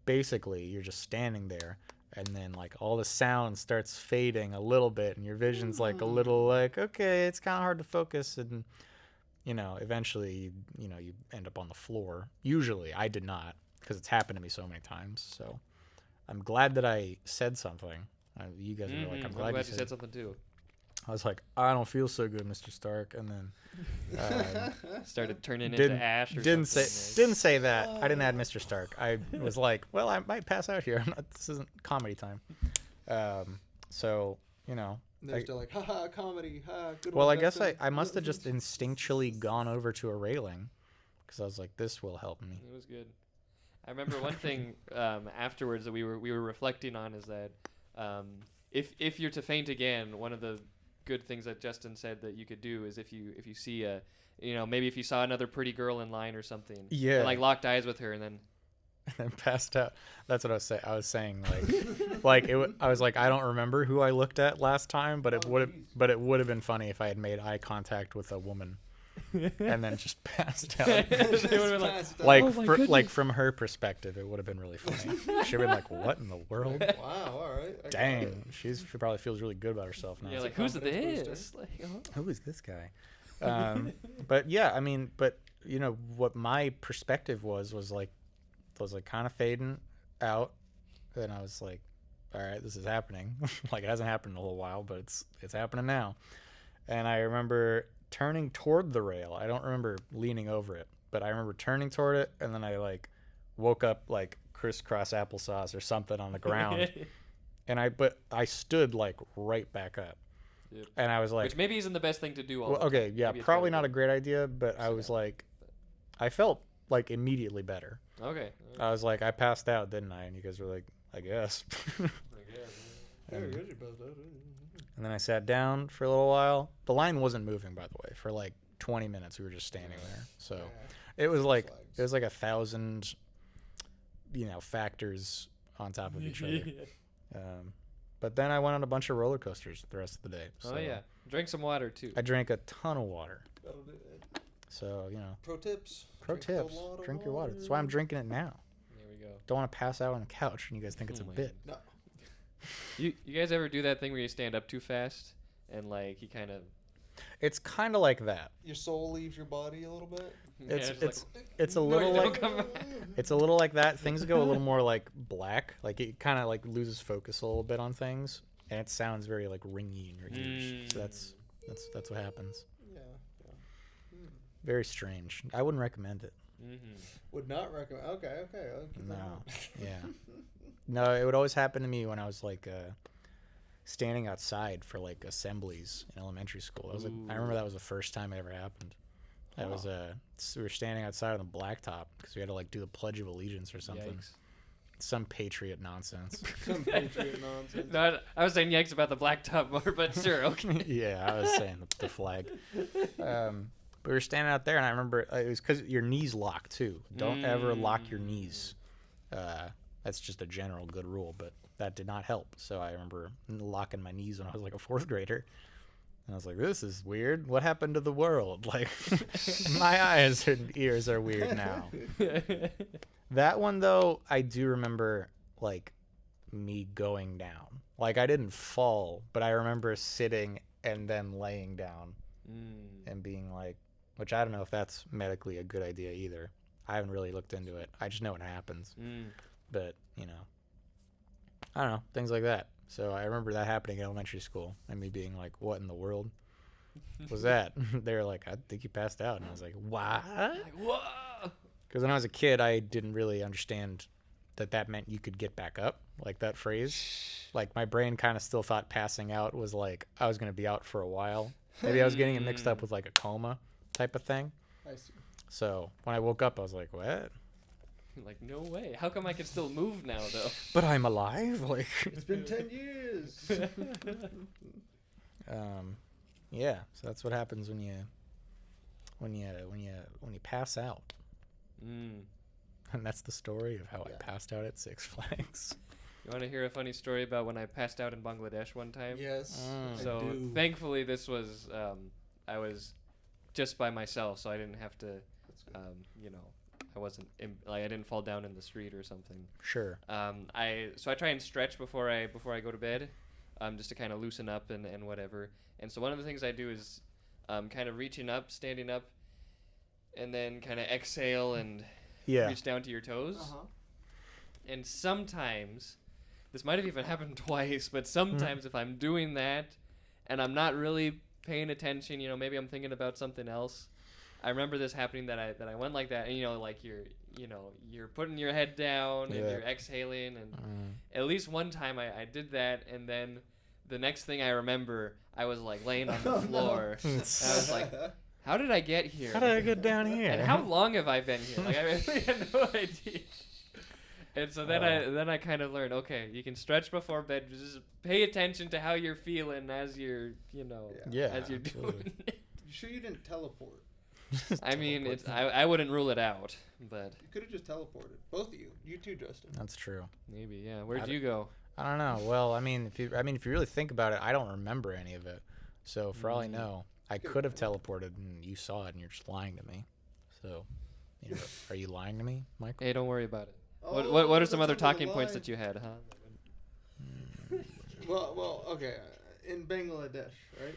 basically you're just standing there, and then like all the sound starts fading a little bit, and your vision's like a little like, okay, it's kind of hard to focus, and eventually you end up on the floor. Usually I did not, because it's happened to me so many times. So I'm glad that I said something. You guys were like, I'm glad you said something too. I was like, I don't feel so good, Mr. Stark, and then Started turning into ash. Or didn't something. say that. I didn't add Mr. Stark. I was like, well, I might pass out here. This isn't comedy time. So They're still like, haha, comedy, good well, one, I guess Justin. I must have just instinctually gone over to a railing, because I was like, this will help me. It was good. I remember one thing afterwards that we were reflecting on is that if you're to faint again, one of the good things that Justin said that you could do is if you see maybe if you saw another pretty girl in line or something, Yeah. and, like locked eyes with her and then And passed out. That's what I was saying. I was saying I was like, I don't remember who I looked at last time, but it would have been funny if I had made eye contact with a woman and then just passed out. They would've been Like, "Oh my goodness." like from her perspective, it would have been really funny. She'd been like, "What in the world? Wow, all right. I got Dang, it. she probably feels really good about herself now." Yeah, like a who's confidence this? booster. Like, Who is this guy? But yeah, I mean, what my perspective was kind of fading out, and I was like, all right, this is happening. Like, it hasn't happened in a little while, but it's happening now. And I remember turning toward the rail. I don't remember leaning over it, but I remember turning toward it, and then I like woke up like crisscross applesauce or something on the ground. And I stood like right back up. Yep. And I was like, which maybe isn't the best thing to do. All well, the okay, time. yeah, Maybe it's probably better not a to- great idea, but I was like, I felt like immediately better. Okay. I was like, I passed out, didn't I? And you guys were like, I guess. Yeah, And- good, you passed out. And then I sat down for a little while. The line wasn't moving, by the way. For like 20 minutes, we were just standing there. So Yeah. it was like Flags. 1,000, factors on top of each other. But then I went on a bunch of roller coasters the rest of the day. So Oh yeah. Drink some water too. I drank a ton of water. That'll do it. So Pro tips. pro Drink a tips: lot of drink your water. That's why I'm drinking it now. There we go. Don't want to pass out on the couch, and you guys think it's a Oh, man. bit. No. You guys ever do that thing where you stand up too fast and like you kind of It's kind of like that. Your soul leaves your body a little bit. It's a little you don't like come back. it's a little like that. Things go a little more like black. Like it kind of like loses focus a little bit on things, and it sounds very like ringy in your ears. So that's what happens. Yeah. Very strange. I wouldn't recommend it. Would not recommend. Okay. I'll keep that in No. mind. Yeah. No, it would always happen to me when I was like standing outside for like assemblies in elementary school. I remember that was the first time it ever happened. That was we were standing outside on the blacktop because we had to like do the Pledge of Allegiance or something. Yikes. Some patriot nonsense. Some patriot nonsense. No, I was saying yikes about the blacktop more, but sure, okay. Yeah, I was saying the flag. But we were standing out there, and I remember it was because your knees lock too. Don't ever lock your knees. That's just a general good rule, but that did not help. So I remember locking my knees when I was like a fourth grader. And I was like, this is weird. What happened to the world? Like, my eyes and ears are weird now. That one, though, I do remember, like, me going down. Like, I didn't fall, but I remember sitting and then laying down and being like, which I don't know if that's medically a good idea either. I haven't really looked into it. I just know it happens. But, you know, I don't know, things like that. So I remember that happening in elementary school and me being like, what in the world was that? They were like, I think you passed out. And I was like, what? Like, whoa! Because when I was a kid, I didn't really understand that meant you could get back up, like that phrase. Like, my brain kind of still thought passing out was like I was going to be out for a while. Maybe I was getting it mixed up with like a coma type of thing. I see. So when I woke up, I was like, what? Like, no way. How come I can still move now, though? But I'm alive? Like, It's been 10 years. yeah. So that's what happens when you pass out. And that's the story of how I passed out at Six Flags. You want to hear a funny story about when I passed out in Bangladesh one time? Yes. I So do. thankfully this was I was just by myself, so I didn't have to That's good. you know, I wasn't I didn't fall down in the street or something. Sure. I try and stretch before I go to bed, just to kind of loosen up and whatever. And so one of the things I do is kind of reaching up, standing up, and then kind of exhale and reach down to your toes. And sometimes, this might have even happened twice, but sometimes if I'm doing that and I'm not really paying attention, you know, maybe I'm thinking about something else. I remember this happening that I went like that, and you know, like you're putting your head down and you're exhaling, and at least one time I did that, and then the next thing I remember, I was like laying on the floor. And I was like, how did I get here? How did I get down here? And how long have I been here? Like, I really had no idea. And so then I kind of learned, okay, you can stretch before bed. Just pay attention to how you're feeling as you're, you know, as you're doing it. You sure you didn't teleport? I mean, I wouldn't rule it out, but You could have just teleported. Both of you. You too, Justin. That's true. maybe, yeah. Where'd you go? I don't know. Well, I mean, if you really think about it, I don't remember any of it. So for all I know, I could have teleported and you saw it and you're just lying to me. So, you know, are you lying to me, Michael? Hey, don't worry about it. Oh, What are some that's other not talking a points lie. that you had, huh? Well, okay. In Bangladesh, right?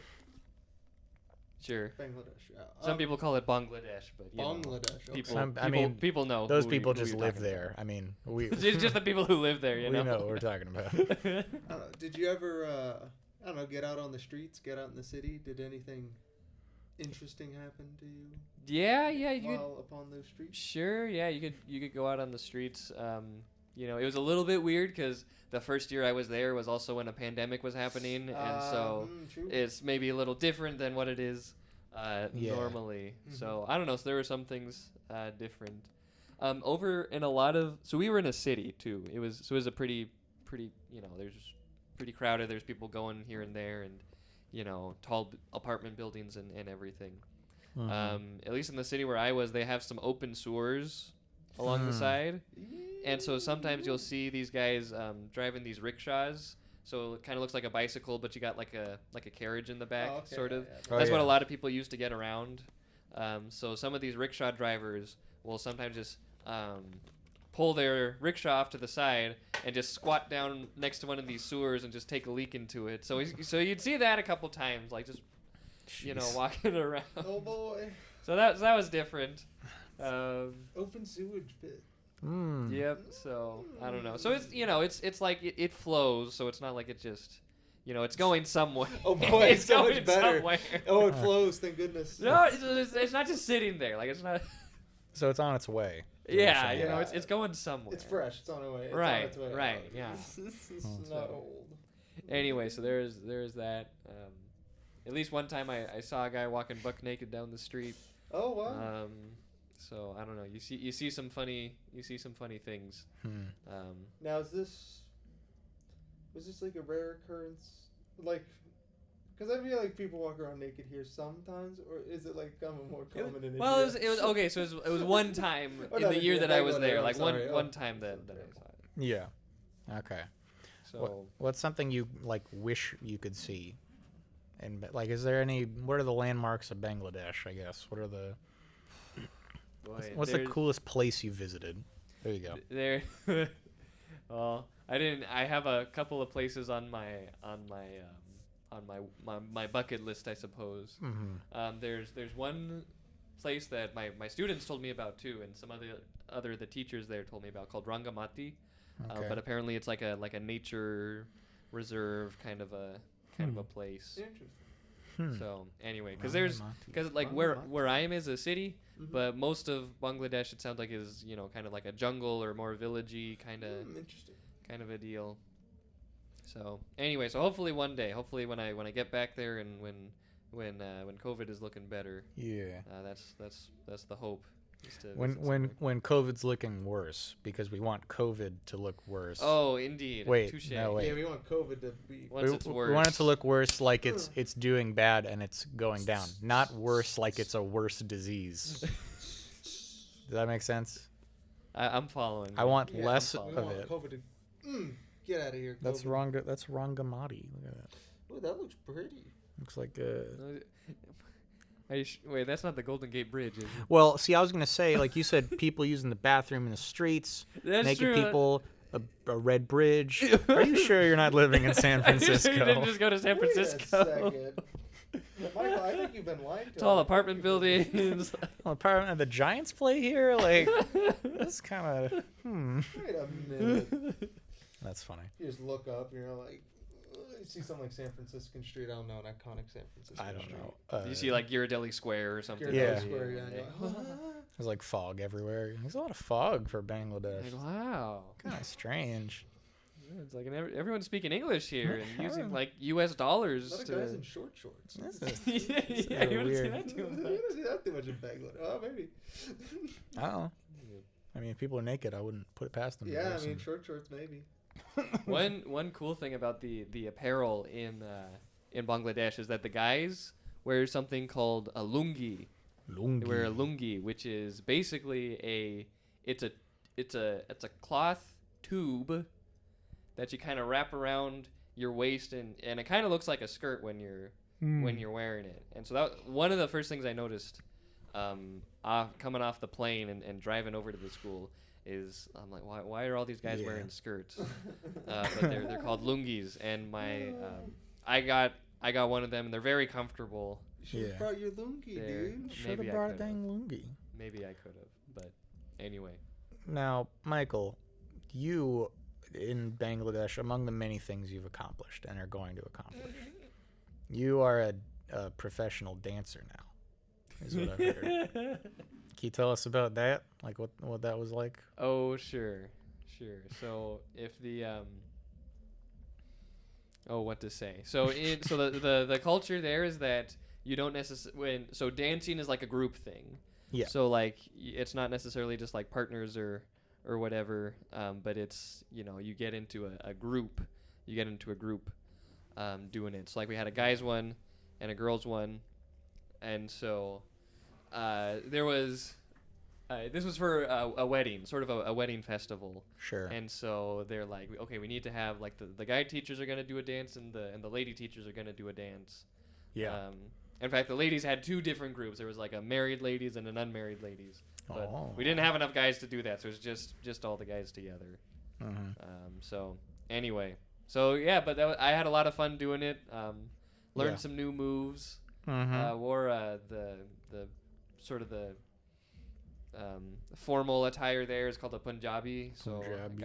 Sure. Bangladesh. Yeah. Some people call it Bangladesh, but you know, Bangladesh. Okay. people, people know. those who people who just you're live talking there. I mean, we about. It's just the people who live there, you we know. know what we're talking about. I don't know. Did you ever, I don't know, get out on the streets, get out in the city? Did anything interesting happen to you Yeah, you could. while upon those streets? Sure, yeah, you could go out on the streets. You know, it was a little bit weird because the first year I was there was also when a pandemic was happening, and so True. it's maybe a little different than what it is Yeah. normally. Mhm. So I don't know. So there were some things different. Over in a lot of, so we were in a city too. It was a pretty, you know, there's pretty crowded. There's people going here and there, and you know, tall apartment buildings and everything. At least in the city where I was, they have some open sewers along the side. And so sometimes you'll see these guys driving these rickshaws. So it kind of looks like a bicycle, but you got like a carriage in the back, Oh, okay, sort of. yeah, Oh, That's what yeah. a lot of people use to get around. So some of these rickshaw drivers will sometimes just pull their rickshaw off to the side and just squat down next to one of these sewers and just take a leak into it. So you'd see that a couple times, like just you know, Jeez. walking around. Oh boy. So that was different. Open sewage pit. Yep. So I don't know. So it's, you know, it's like it flows. So it's not like it just, you know, it's going somewhere. Oh boy, it's so much going better. somewhere. Oh, it flows. Thank goodness. No, it's not just sitting there. Like it's not. So it's on its way. is what you're Yeah, saying. you know, it's going somewhere. It's fresh. It's on its way. It's Right, On its way right, out. yeah. It's So- not old. Anyway, so there's that. At least one time I saw a guy walking buck naked down the street. Oh wow. So I don't know. You see some funny things. Now was this like a rare occurrence? Like, because I feel like people walk around naked here sometimes, or is it like becoming more common in Well, India? it was okay. So it was one time Oh, in no, the year yeah, that I was Bangladesh, there. I'm Like sorry. Oh, one time that I saw it. Yeah. Okay. So What's something you like wish you could see? And like, is there any? What are the landmarks of Bangladesh? I guess. What are the? boy, What's the there's- coolest place you visited? There you go. There. Well, I didn't. I have a couple of places on my bucket list, I suppose. There's one place that my students told me about too, and some other the teachers there told me about, called Rangamati. Okay. But apparently it's like a nature reserve kind of a place. Interesting. So anyway, because like where I am is a city, but most of Bangladesh, it sounds like, is kind of like a jungle or more villagey kind of Interesting. kind of a deal. So anyway, so hopefully one day, when I get back there, and when COVID is looking better, that's the hope. When COVID's looking worse, because we want COVID to look worse. Oh, indeed. Wait, Touché. no, wait. Yeah, we want COVID to be. Once it's worse. We want it to look worse, like it's doing bad and it's going down, not worse like it's a worse disease. Does that make sense? I'm following. I want Yeah, less we of want it. COVID to get out of here. That's COVID. wrong. That's Rangamati. Look at that. Oh, that looks pretty. Looks like Wait, that's not the Golden Gate Bridge, is it? Well, see, I was gonna say, like you said, people using the bathroom in the streets, That's naked true. people, a red bridge. Are you sure you're not living in San Francisco? You didn't just go to San Wait a Francisco. second. Michael, I think you've been lying to Tall us. apartment buildings. Well, apparently the Giants play here. Like, that's kind of Wait a minute. That's funny. You just look up, you're like, you see something like San Franciscan Street. I don't know, an iconic San Francisco I don't street. know. You see like Ghirardelli Square or something. Ghirardelli Yeah. Square, yeah. And you're like, There's like fog everywhere. There's a lot of fog for Bangladesh. Like, wow. Kind of strange. Yeah, it's like everyone's speaking English here and using Yeah. like U.S. dollars a lot of to. guys in short shorts. Yeah, you wouldn't see weird. that too You much. don't see that too much in Bangladesh. Oh, maybe. I don't know. I mean, if people are naked, I wouldn't put it past them. to Yeah, wear I mean, some- short shorts, maybe. One cool thing about the apparel in Bangladesh is that the guys wear something called a lungi. Lungi. They wear a lungi, which is basically it's a cloth tube that you kind of wrap around your waist, and it kind of looks like a skirt when you're wearing it. And so that one of the first things I noticed coming off the plane and driving over to the school is I'm like, why are all these guys wearing skirts? But they're called lungis, and I got one of them, and they're very comfortable. You should have Yeah. brought your lungi, There. dude. Should have Maybe I brought a could've. dang lungi. Maybe I could have, but anyway. Now, Michael, you in Bangladesh, among the many things you've accomplished and are going to accomplish, you are a professional dancer now, is what I've heard. Can you tell us about that? Like what that was like? Oh, sure. So if the what to say? So the culture there is that you don't necessarily so dancing is like a group thing. Yeah. So like it's not necessarily just like partners or whatever, but it's you get into a group. You get into a group doing it. So like we had a guys one and a girls one, and so there was. This was for a wedding, sort of a wedding festival. Sure. And so they're like, okay, we need to have like the guy teachers are gonna do a dance and the lady teachers are gonna do a dance. Yeah. In fact, the ladies had two different groups. There was like a married ladies and an unmarried ladies. But Oh. we didn't have enough guys to do that, so it was just all the guys together. Mhm. So anyway, but I had a lot of fun doing it. Learned Yeah. some new moves. Mhm. Wore the sort of the formal attire there is called a Punjabi, so Punjabi.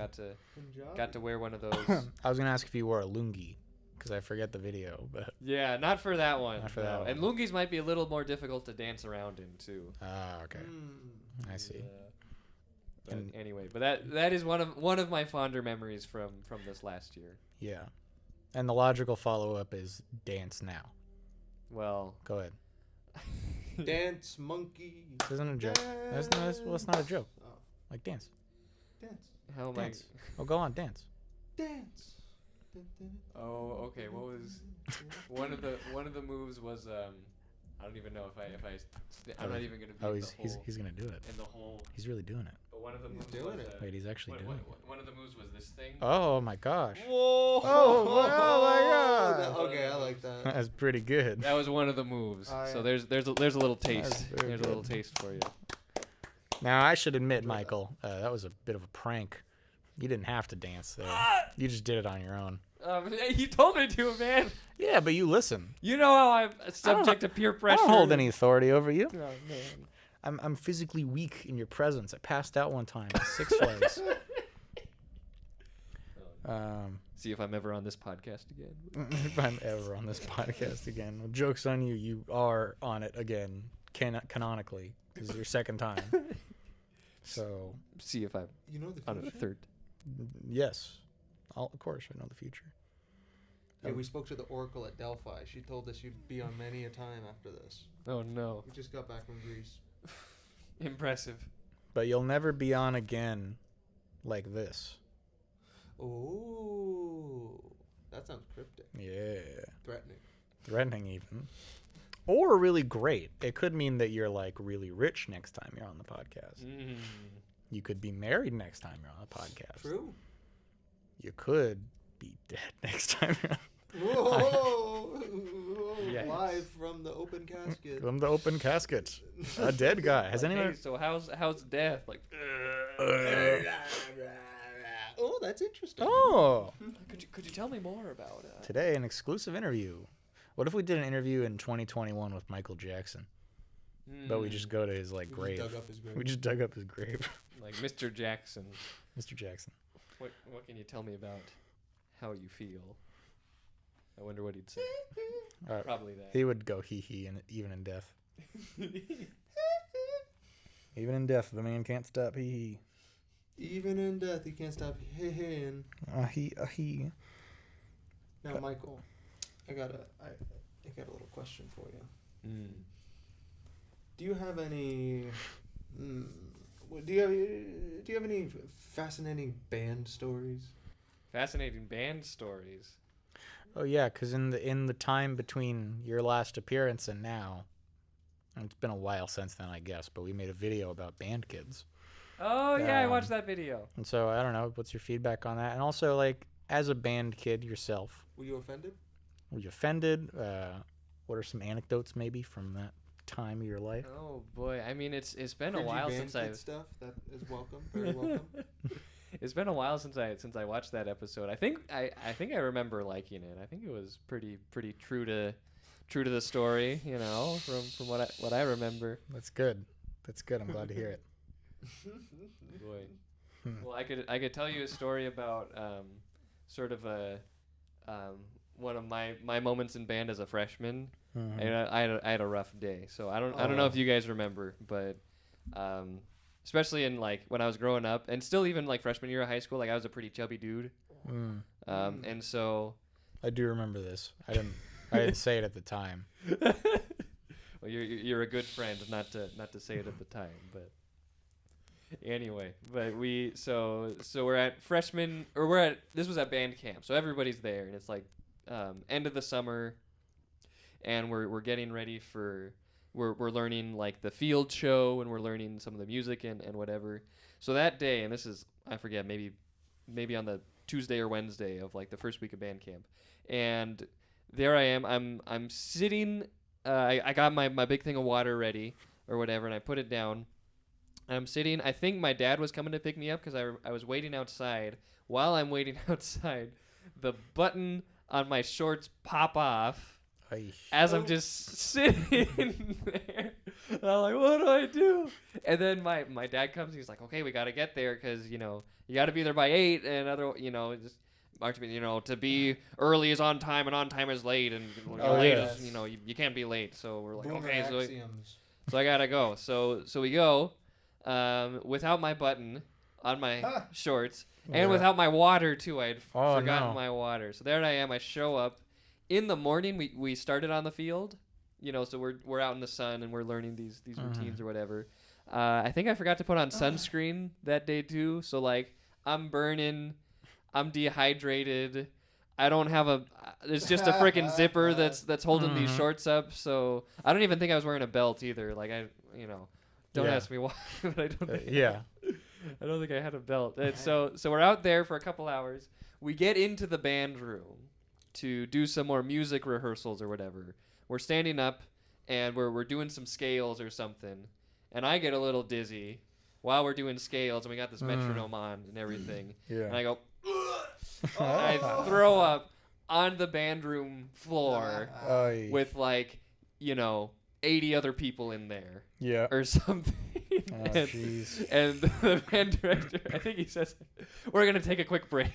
I got to wear one of those. I was gonna ask if you wore a lungi, because I forget the video, but Yeah, not for that one. Not for that one. And lungis might be a little more difficult to dance around in too. okay, Mm. I see. But And- anyway, but that is one of my fonder memories from this last year. Yeah, and the logical follow-up is dance now. Well, Go ahead. Dance, monkey. This isn't a joke. That's not a joke. Oh, Like dance. dance. how am Dance. Oh, go on, dance. Dance. Oh, okay. What was one of the moves was I don't even know if I'm not even gonna be Oh, in he's the whole he's gonna do it. in the whole. He's really doing it. But one of the moves doing was, it. Wait, he's actually doing it. one of the moves was this thing. Oh my gosh, Whoa! Oh, my God. Okay, I like that. that's pretty good. That was one of the moves. Oh, So yeah. there's a little taste. That's very There's a little good. taste for you. Now I should admit, Enjoy that. Michael, that was a bit of a prank. You didn't have to dance there. You just did it on your own. You told me to, man. Yeah, but you listen. You know how I'm subject to peer pressure. I don't hold any authority over you. Oh, man. I'm physically weak in your presence. I passed out one time at Six Flags. See if I'm ever on this podcast again. If I'm ever on this podcast again. Well, joke's on you. You are on it again, canonically. This is your second time. So. See if I'm on a third. Yes. Of course, I know the future. Yeah, we spoke to the Oracle at Delphi. She told us you'd be on many a time after this. Oh, no. We just got back from Greece. Impressive. But you'll never be on again like this. Oh, that sounds cryptic. Yeah. Threatening. Threatening even. Or really great. It could mean that you're like really rich next time you're on the podcast. You could be married next time you're on the podcast. True. You could be dead next time you're on. Whoa! Yes. Live from the open casket. From the open casket. A dead guy. Has anyone? Hey, so how's death? Like. Oh, that's interesting. Oh. Could you tell me more about it? Today, an exclusive interview. What if we did an interview in 2021 with Michael Jackson? But we just go to his like grave. Dug up his grave. We just dug up his grave. Like Mr. Jackson. Mr. Jackson. What can you tell me about how you feel? I wonder what he'd say. Probably that. He would go hee hee, and even in death. Even in death, the man can't stop hee hee. Even in death, he can't stop hee-heeing. Hee. Now, Michael, I got a little question for you. Do you have any? Do you have any fascinating band stories? Fascinating band stories. Oh yeah, because in the time between your last appearance and now, and it's been a while since then, I guess, but we made a video about band kids. Oh yeah, I watched that video. And so I don't know, what's your feedback on that? And also, like, as a band kid yourself, Were you offended? were you offended? What are some anecdotes maybe from that time of your life? Oh boy, I mean it's been a Cringy while band since kid I've. stuff that is welcome, very welcome. It's been a while since I watched that episode. I think I remember liking it. I think it was pretty true to the story, you know, from what I remember. That's good. I'm glad to hear it. Boy. Well, I could tell you a story about sort of a one of my moments in band as a freshman. Mm-hmm. I had a rough day, so I don't know if you guys remember, but especially in like when I was growing up, and still even like freshman year of high school, like I was a pretty chubby dude, and so I do remember this. I didn't say it at the time. well, you're a good friend not to say it at the time, but anyway, but we're at freshman, or this was at band camp, so everybody's there, and it's like end of the summer, and we're getting ready for we're learning like the field show, and we're learning some of the music and whatever. So that day, and this is, I forget, maybe on the Tuesday or Wednesday of like the first week of band camp, and there I am, I'm sitting, I got my big thing of water ready or whatever, and I put it down. I'm sitting. I think my dad was coming to pick me up because I was waiting outside. While I'm waiting outside, the button on my shorts pop off as I'm just sitting there. And I'm like, what do I do? And then my dad comes. He's like, okay, we got to get there because, you know, you got to be there by 8. And to be early is on time and on time is late. And late is, you can't be late. So we're like, Boomer okay. axioms. So I got to go. So we go. Without my button on my shorts and without my water too. I'd forgotten my water. So there I am. I show up in the morning. We started on the field, so we're out in the sun and we're learning these routines or whatever. I think I forgot to put on sunscreen that day too. So like I'm burning, I'm dehydrated. I don't have it's just a freaking zipper that's holding these shorts up. So I don't even think I was wearing a belt either. Like don't ask me why, but I don't think I don't think I had a belt. And so we're out there for a couple hours. We get into the band room to do some more music rehearsals or whatever. We're standing up and we're doing some scales or something. And I get a little dizzy while we're doing scales, and we got this metronome on and everything. Yeah. And I go, I throw up on the band room floor with 80 other people in there. Yeah. Or something. Oh, jeez. And the band director, I think he says, "We're gonna take a quick break."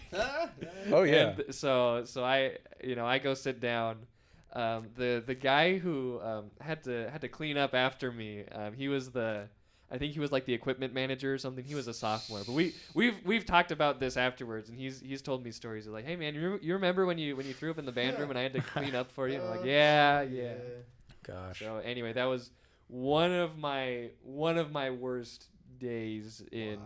Oh yeah. And so I go sit down. The guy who had to clean up after me, I think he was like the equipment manager or something. He was a sophomore, but we've talked about this afterwards, and he's told me stories of like, "Hey man, you remember when you threw up in the band room and I had to clean up for you?" I'm like, yeah. Gosh. So anyway, that was one of my worst days in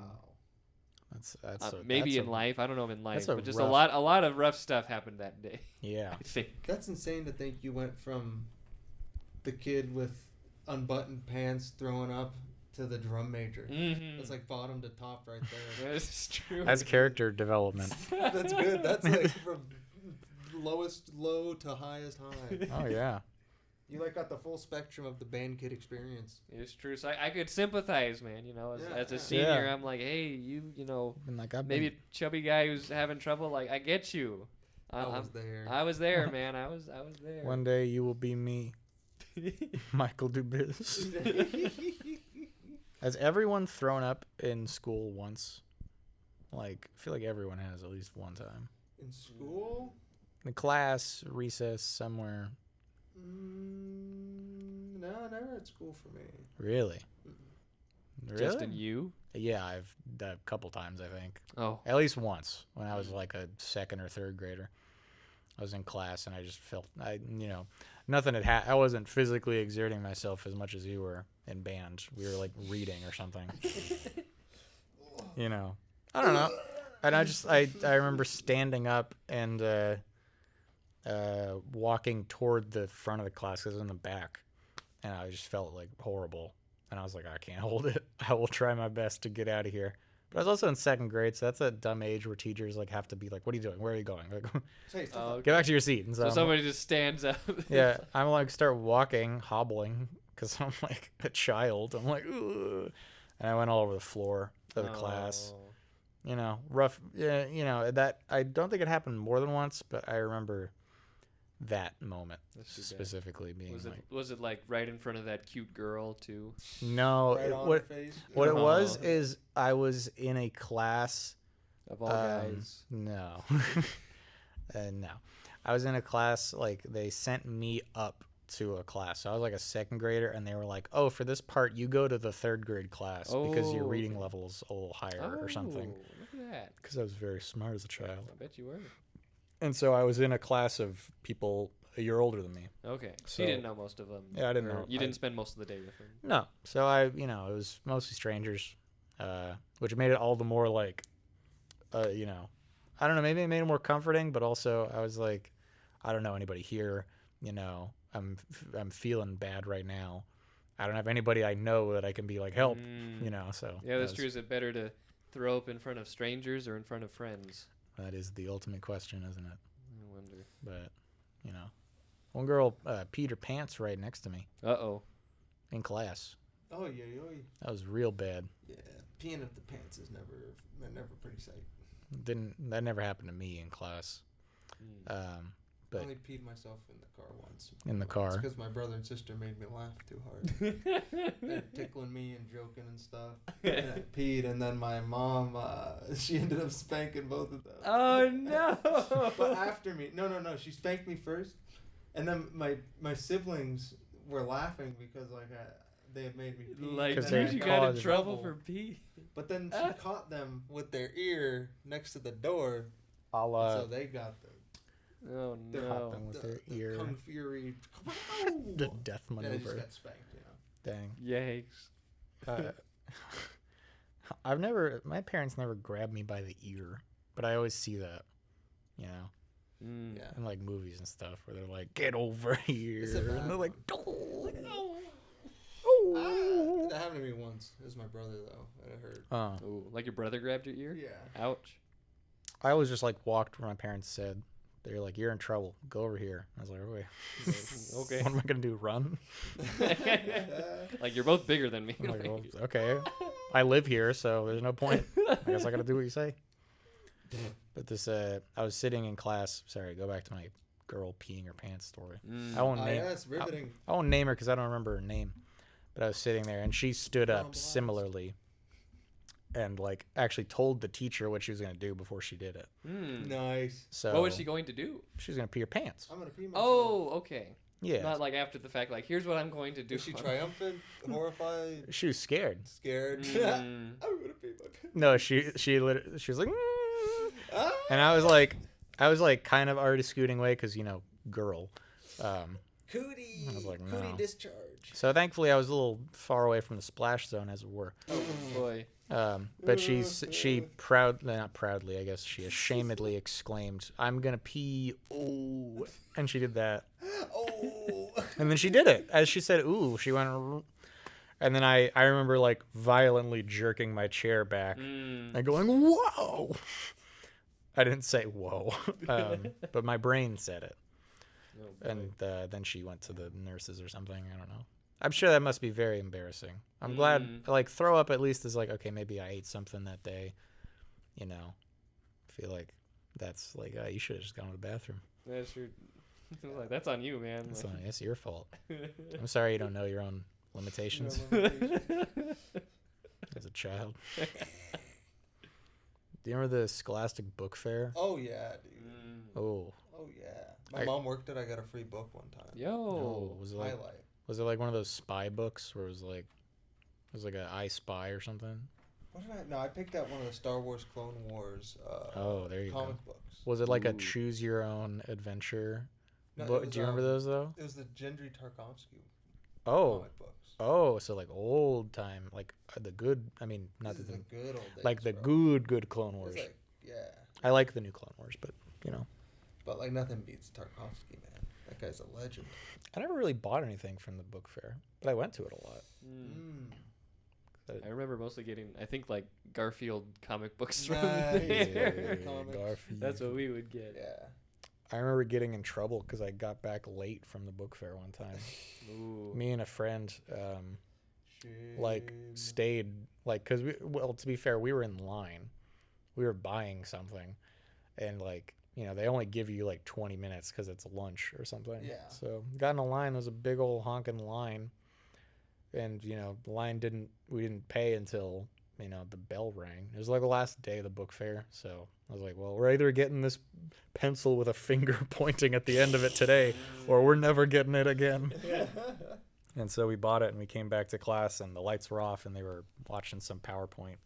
maybe in life. I don't know if in life, but just a lot of rough stuff happened that day. Yeah. I think That's insane to think you went from the kid with unbuttoned pants throwing up to the drum major. Mm-hmm. That's like bottom to top right there. That's true. That's character development. That's good. That's like from lowest low to highest high. Oh yeah. You got the full spectrum of the band kid experience. It's true. So I could sympathize, man. As a Yeah. senior, I'm like, hey, you maybe a chubby guy who's having trouble. Like, I get you. I was there. I was there, man. I was there. One day you will be me, Michael Dubisz. Has everyone thrown up in school once? I feel like everyone has at least one time. In school? In class, recess, somewhere. No, never at school for me. Really? Really? Just in you? Yeah, I've done a couple times, I think. Oh. At least once when I was like a second or third grader. I was in class and I just felt, nothing had I wasn't physically exerting myself as much as you were in band. We were like reading or something. I don't know. And I remember standing up and walking toward the front of the class because it was in the back. And I just felt like horrible. And I was like, I can't hold it. I will try my best to get out of here. But I was also in second grade, so that's a dumb age where teachers have to be like, "What are you doing? Where are you going? Get back to your seat." And so somebody just stands up. Yeah, I'm start walking, hobbling, because I'm like a child. I'm like, ugh. And I went all over the floor of the class. Rough. Yeah, that I don't think it happened more than once, but I remember that moment specifically being was it like right in front of that cute girl too? No, right on her face? What it was is I was in a class of all guys. No. No. I was in a class, they sent me up to a class. So I was like a second grader, and they were like, "Oh, for this part, you go to the third grade class because your reading level's a little higher or something." Look at that. Because I was very smart as a child. I bet you were. And so I was in a class of people a year older than me. Okay. So you didn't know most of them. Yeah, I didn't know. You didn't spend most of the day with them. No. So it was mostly strangers, which made it all the more I don't know, maybe it made it more comforting, but also I was like, I don't know anybody here, I'm feeling bad right now. I don't have anybody I know that I can be like, help, so. Yeah, that's true. Is it better to throw up in front of strangers or in front of friends? That is the ultimate question, isn't it? I wonder. But, one girl peed her pants right next to me. Uh-oh. In class. Oh, yeah. That was real bad. Yeah, peeing at the pants is never a pretty sight. That never happened to me in class. But I only peed myself in the car once. In the car? Because my brother and sister made me laugh too hard. They're tickling me and joking and stuff. And I peed, and then my mom, she ended up spanking both of them. Oh, no. But after me. No. She spanked me first. And then my siblings were laughing because, they had made me pee. You got in trouble for pee. But then she caught them with their ear next to the door. So they got Oh no! With their ear. Kung Fury. The death maneuver. Yeah, they just got spanked, Dang. Yikes. My parents never grabbed me by the ear, but I always see that, Yeah. in movies and stuff where they're like, "Get over here," and they're like, "Oh." That happened to me once. It was my brother though, and it hurt. Oh, like your brother grabbed your ear? Yeah. Ouch. I always just walked where my parents said. They're like, "You're in trouble. Go over here." I was like, "Okay." Okay. What am I gonna do? Run? Like you're both bigger than me. I'm like, well, okay. I live here, so there's no point. I guess I gotta do what you say. But this, I was sitting in class. Sorry, go back to my girl peeing her pants story. I won't name. Yes, riveting. I won't name her because I don't remember her name. But I was sitting there, and she stood up similarly, and like actually told the teacher what she was gonna do before she did it. Nice. So what was she going to do? She was gonna pee her pants. I'm gonna pee myself. Oh, okay. Yeah. Not like after the fact, like, here's what I'm going to do. Was she triumphant, horrified, She was scared. scared? I'm gonna pee my pants. No, she was like, Ah! and I was like kind of already scooting away because girl. Cootie. I was like, Cootie no. discharge. So thankfully I was a little far away from the splash zone, as it were. Oh, boy. But she not proudly, I guess she ashamedly exclaimed, "I'm gonna pee, ooh," and she did that. Oh. And then she did it as she said, "Ooh." She went, and then I remember like violently jerking my chair back and going, "Whoa!" I didn't say "whoa," but my brain said it. Oh, And then she went to the nurses or something. I don't know. I'm sure that must be very embarrassing. I'm glad, like, throw up at least is like, okay, maybe I ate something that day. I feel like that's like, you should have just gone to the bathroom. That's your, like, that's on you, man. It's your fault. I'm sorry you don't know your own limitations as a child. Do you remember the Scholastic Book Fair? Oh yeah, dude. Oh. Oh yeah. My mom worked it. I got a free book one time. Yo. Oh, was it like one of those spy books where it was like an I Spy or something? I picked out one of the Star Wars Clone Wars there you comic go. books. Was it like a choose your own adventure No, book? Do you remember those though? It was the Gendry Tarkovsky comic books. Oh, so like old time, like the good. I mean, not This the is the good old days, like the bro. good Clone Wars. It's like, yeah. I like the new Clone Wars, but But like nothing beats Tarkovsky, man. That guy's a legend. I never really bought anything from the book fair, but I went to it a lot. I remember mostly getting, I think, like Garfield comic books from Nice. there. Garfield. That's what we would get. Yeah. I remember getting in trouble because I got back late from the book fair one time. Ooh. Me and a friend, like stayed, like, because to be fair, we were in line, we were buying something, and like they only give you like 20 minutes because it's lunch or something. Yeah. So got in a line. There was a big old honking line, and the line we didn't pay until the bell rang. It was like the last day of the book fair, so I was like, well, we're either getting this pencil with a finger pointing at the end of it today, or we're never getting it again. Yeah. And so we bought it, and we came back to class, and the lights were off, and they were watching some PowerPoint.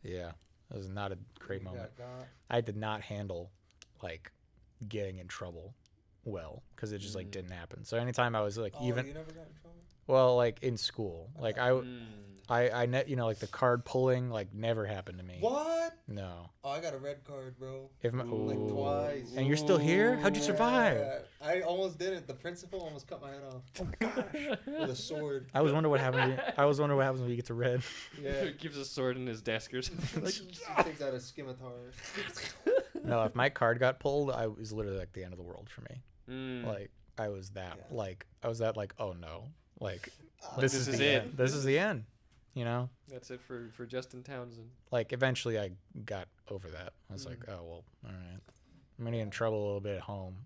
Yeah, it was not a great moment. I did not handle like getting in trouble well because it just like didn't happen. So anytime I was like You never got in trouble? Well, like in school, like I like the card pulling like never happened to me. What? No. Oh, I got a red card, bro. Like twice. And you're still here? How'd you survive? Yeah, I almost did it. The principal almost cut my head off. Oh my gosh. With a sword. I was wondering what happened. I was wondering what happens when you get to red. Yeah. He gives a sword in his desk or something. He takes out a scimitar. No, if my card got pulled, I was literally like the end of the world for me. Like I was that like oh no, like this is the end. This is the end. That's it for Justin Townsend. Like eventually I got over that. I was like, oh well, all right. I'm gonna get in trouble a little bit at home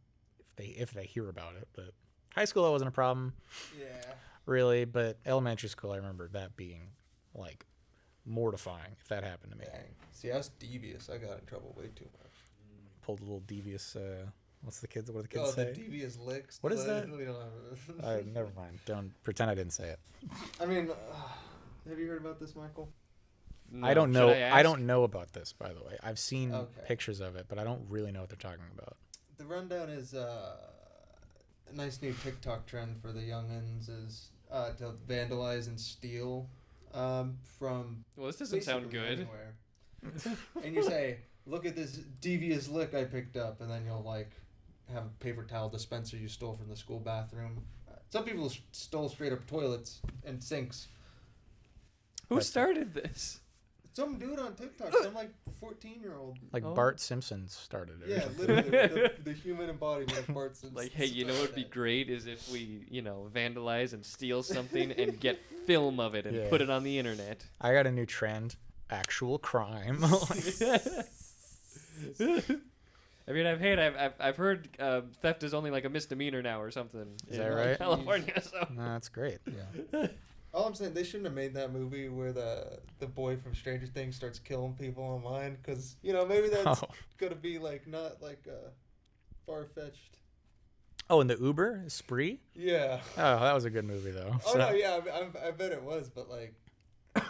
if they hear about it. But high school that wasn't a problem. Yeah. Really, but elementary school I remember that being like mortifying if that happened to me. Dang. See, I was devious. I got in trouble way too much. Pulled a little devious. What do the kids Oh, say? the devious licks. What is that? We don't have Never mind. Don't pretend I didn't say it. I mean, have you heard about this, Michael? No. I don't know. Should I don't know about this, by the way. I've seen Okay. pictures of it, but I don't really know what they're talking about. The rundown is a nice new TikTok trend for the youngins is to vandalize and steal from. Well, this doesn't sound basically good. anywhere. And you say, "Look at this devious lick I picked up," and then you'll like have a paper towel dispenser you stole from the school bathroom. Some people stole straight up toilets and sinks. Who started this? Some dude on TikTok, some like 14-year-old. Like Bart Simpson started it. Yeah, literally the human embodiment of Bart Simpson. Like, hey, you know what would be great is if we, vandalize and steal something and get film of it and put it on the internet. I got a new trend: actual crime. I mean, I've heard theft is only like a misdemeanor now or something. Is that right? California, so. No, that's great. Yeah. All I'm saying, they shouldn't have made that movie where the boy from Stranger Things starts killing people online, because maybe that's gonna be like not like far-fetched. Oh, and the Uber spree? Yeah. Oh, that was a good movie though. Oh no, yeah, I bet it was, but like,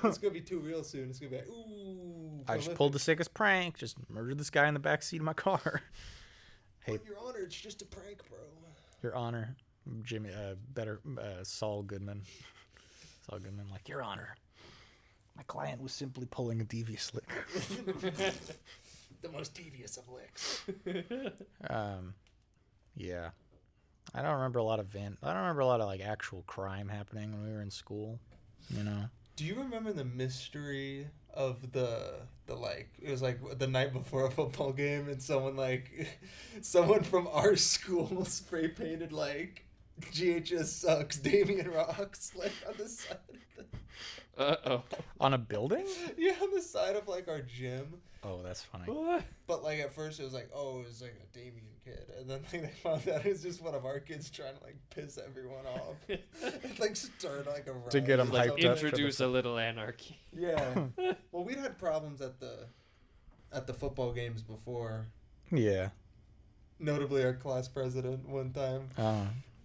it's gonna be too real soon. It's gonna be like, ooh. I just pulled the sickest prank. Just murdered this guy in the back seat of my car. Hey, Your Honor, it's just a prank, bro. Your Honor, Jimmy, Saul Goodman. Saul Goodman, like, Your Honor, my client was simply pulling a devious lick. The most devious of licks. Yeah. I don't remember a lot of like actual crime happening when we were in school. Do you remember the mystery of the like, it was like the night before a football game, and someone from our school spray painted like GHS sucks, Damien rocks, like on the side of Uh-oh. On a building? Yeah, on the side of like our gym. Oh, that's funny. What? But like at first it was like, oh, it was like a Damien kid, and then like, they found out it was just one of our kids trying to like piss everyone off. It like started like a riot. To get 'em Like hyped up. introduce a little anarchy. Yeah. Well, we'd had problems at the football games before. Yeah. Notably, our class president one time.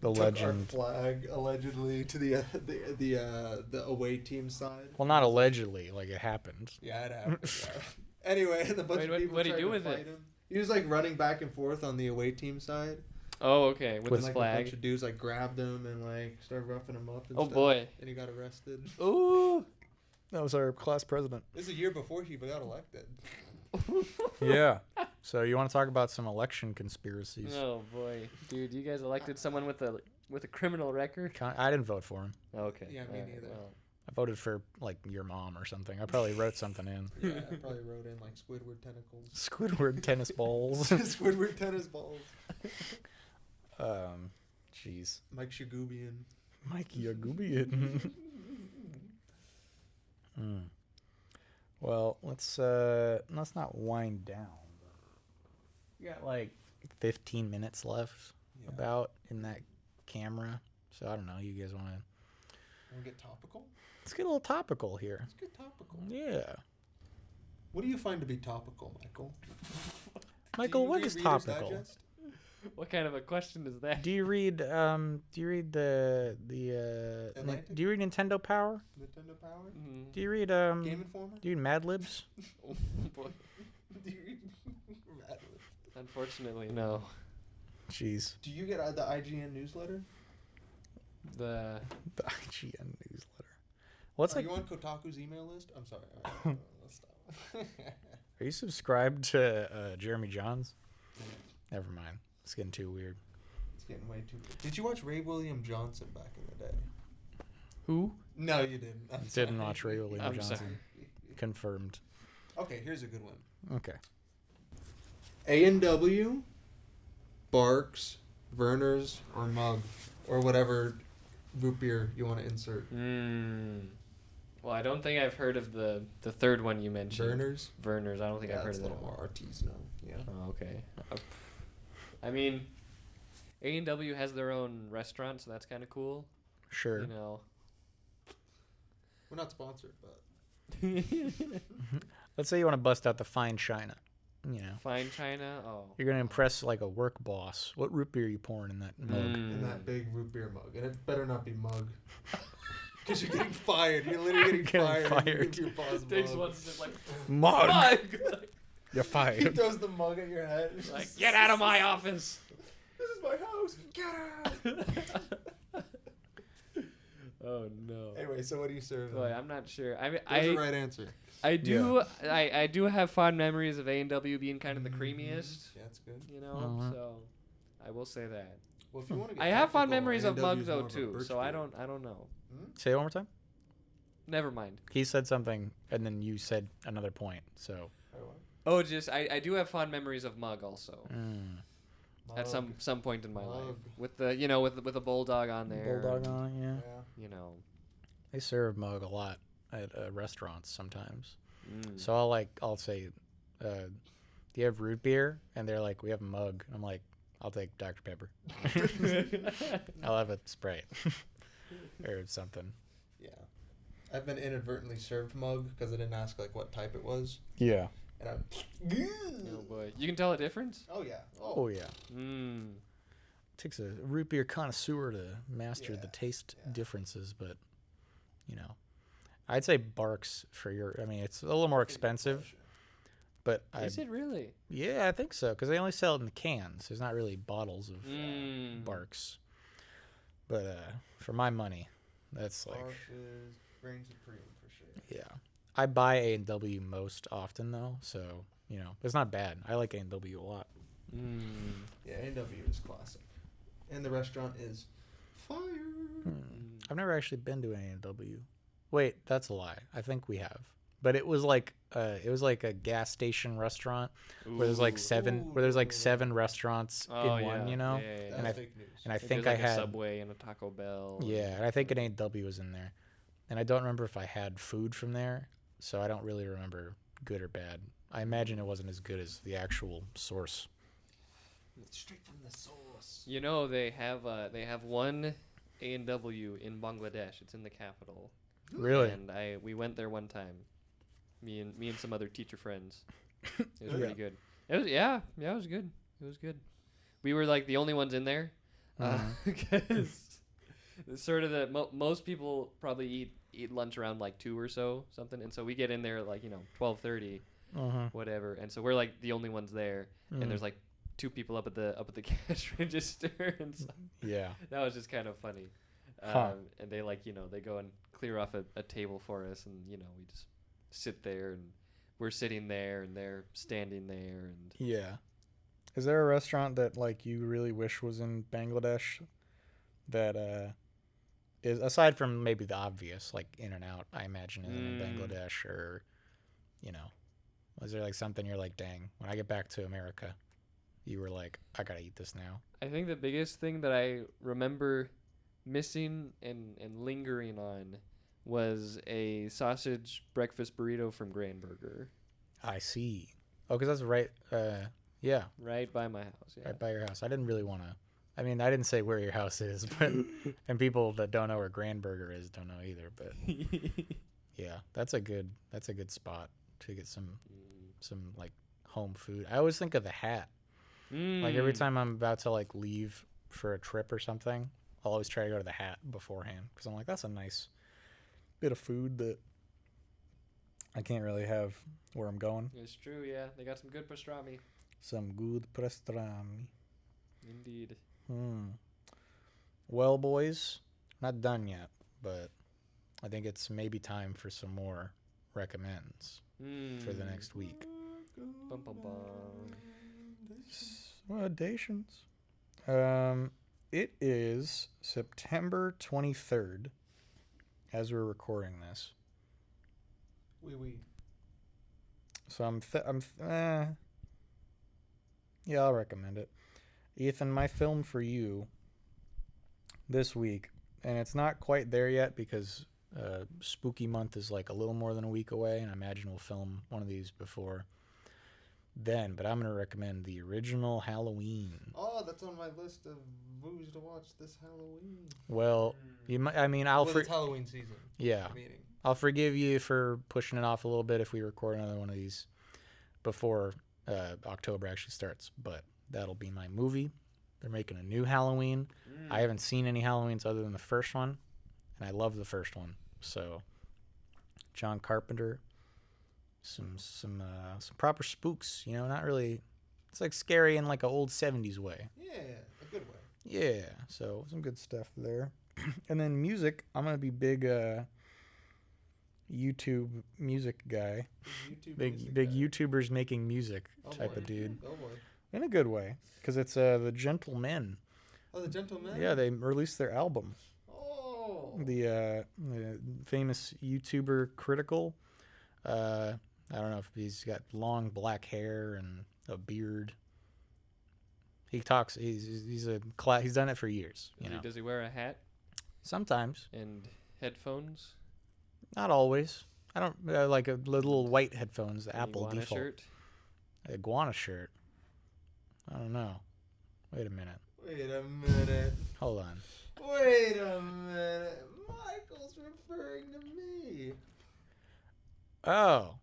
The took legend. our flag allegedly to the away team side. Well, not allegedly. Like, it happened. Yeah, it happened. Yeah. Anyway, and a bunch of people what'd he tried do to with fight it? him. He was like running back and forth on the away team side. Oh, okay. With And his like a flag. bunch of dudes like grabbed him and like started roughing him up. And Oh stuff, boy. And he got arrested. Ooh. That was our class president. This is a year before he got elected. Yeah. So you want to talk about some election conspiracies? Oh boy, dude, you guys elected someone with a criminal record. I didn't vote for him. Okay. Yeah, me neither. Well. I voted for like your mom or something. I probably wrote something in. Yeah, I probably wrote in like Squidward tentacles. Squidward tennis balls. Squidward tennis balls. Jeez. Mike Shagubian. Mikey Agubian. Well, let's not wind down. We got like 15 minutes left about in that camera. So I don't know. You guys want to get topical? Let's get a little topical here. Let's get topical. Yeah. What do you find to be topical, Michael? Michael, what is Reader's topical? Digest? What kind of a question is that? Do you read the Atlantic? do you read Nintendo Power? Nintendo Power? Mm-hmm. Do you read Game Informer? do you read Mad Libs? Oh, boy. Do you read Mad Libs? Unfortunately, no. Jeez. Do you get the IGN newsletter? The IGN newsletter. What's Are like? you on Kotaku's email list? I'm sorry. All right, let's stop. Are you subscribed to Jeremy Johns? Never mind. It's getting too weird. It's getting way too weird. Did you watch Ray William Johnson back in the day? who? No, you didn't. I'm Didn't sorry. watch Ray William I'm Johnson. sorry. Confirmed. Okay, here's a good one. Okay. A&W, Barks, Verner's, or Mug, or whatever root beer you want to insert. Well, I don't think I've heard of the third one you mentioned. Verner's? I don't think I've heard that's of a that little one. more artisanal. Yeah. Oh, okay. I mean, A&W has their own restaurant, so that's kind of cool. Sure. You know. We're not sponsored, but Let's say you want to bust out the fine china. You know. Fine China. Oh. You're gonna impress like a work boss. What root beer are you pouring in that mug? in that big root beer mug, and it better not be Mug. Because you're getting fired. You're literally getting fired. Your boss Takes mug. one sip like, Mug. Mug! You're He fired. throws the mug at your head. Like, get out of my office! This is my house. Get out. Oh no. Anyway, so what do you serve? Boy, I'm not sure. I mean, There's the right answer. I do have fond memories of A&W being kind of the creamiest. Yeah, that's good. You know, Uh-huh. so I will say that. Well, if you want to get I have fond technical, memories of A&W Mug is though more of a too, birch so I beer. don't know. Say it one more time. Never mind. He said something, and then you said another point. So. Oh, just I do have fond memories of Mug also. At some point in my life, with the with the bulldog on there. Bulldog on it, yeah. You know. They serve mug a lot at restaurants sometimes. So I'll say, do you have root beer? And they're like, we have mug. I'm like, I'll take Dr. Pepper. I'll have a Sprite or something. Yeah, I've been inadvertently served mug because I didn't ask like what type it was. Yeah. And Oh boy, you can tell a difference. Oh yeah. Oh yeah. Takes a root beer connoisseur to master the taste differences, but I'd say Barks for your. I mean, it's a little more expensive, but is it really? Yeah, I think so because they only sell it in cans. There's not really bottles of Barks, but for my money, that's like. Barks reigns supreme for sure. Yeah, I buy A&W most often though, so it's not bad. I like A&W a lot. Yeah, A&W is classic, and the restaurant is fire. I've never actually been to an A&W. Wait, that's a lie. I think we have, but it was like a gas station restaurant where there's like seven restaurants in one. Yeah. And fake news. I think I I had a Subway and a Taco Bell. Yeah, and I think an A&W was in there, and I don't remember if I had food from there, so I don't really remember good or bad. I imagine it wasn't as good as the actual source. It's straight from the source. They have one A&W in Bangladesh. It's in the capital. Really? And we went there one time. Me and some other teacher friends. It was pretty good. It was it was good. It was good. We were like the only ones in there because sort of most people probably eat lunch around like 2 or something, and so we get in there like 12:30, whatever, and so we're like the only ones there, and there's like 2 people up at the cash register, and so that was just kind of funny. And they they go and clear off a table for us, and we just sit there, and we're sitting there, and they're standing there, and Is there a restaurant that like you really wish was in Bangladesh that is, aside from maybe the obvious like In-N-Out, I imagine isn't in Bangladesh, or was there like something you're like, dang, when I get back to America, you were like, I gotta eat this now? I think the biggest thing that I remember missing and lingering on was a sausage breakfast burrito from Granburger. I see. Oh, because that's right. Right by my house. Yeah. Right by your house. I didn't really want to. I mean, I didn't say where your house is, but and people that don't know where Granburger is don't know either. But yeah, that's a good spot to get some like home food. I always think of the Hat. Like every time I'm about to like leave for a trip or something, I'll always try to go to the Hat beforehand because I'm like, that's a nice bit of food that I can't really have where I'm going. It's true, yeah. They got some good pastrami. Some good pastrami. Indeed. Well, boys, not done yet, but I think it's maybe time for some more recommends for the next week. Bum, bum, bum. Recommendations. It is September 23rd as we're recording this. So yeah, I'll recommend it. Ethan, my film for you this week, and it's not quite there yet because Spooky Month is like a little more than a week away, and I imagine we'll film one of these before then, but I'm going to recommend the original Halloween. Oh, that's on my list of movies to watch this Halloween. Well, it's Halloween season. Yeah. I'll forgive you for pushing it off a little bit if we record another one of these before October actually starts, but that'll be my movie. They're making a new Halloween. I haven't seen any Halloweens other than the first one, and I love the first one. So, John Carpenter, some proper spooks. Not really. It's like scary in like an old 70s way. Yeah, a good way. Yeah, so some good stuff there. And then music, I'm gonna be big YouTube music guy. Big YouTubers making music type of dude. Oh boy. In a good way, because it's the Gentlemen. Oh, the Gentlemen. Yeah, they released their album. Oh. the famous YouTuber Critical. I don't know if he's got long black hair and a beard. He talks. He's done it for years. Does he wear a hat Sometimes, and headphones? not always. I don't like a little white headphones. The An Apple iguana default. shirt? Iguana shirt. I don't know. Wait a minute. Wait a minute. Hold on. Wait a minute. Michael's referring to me. Oh.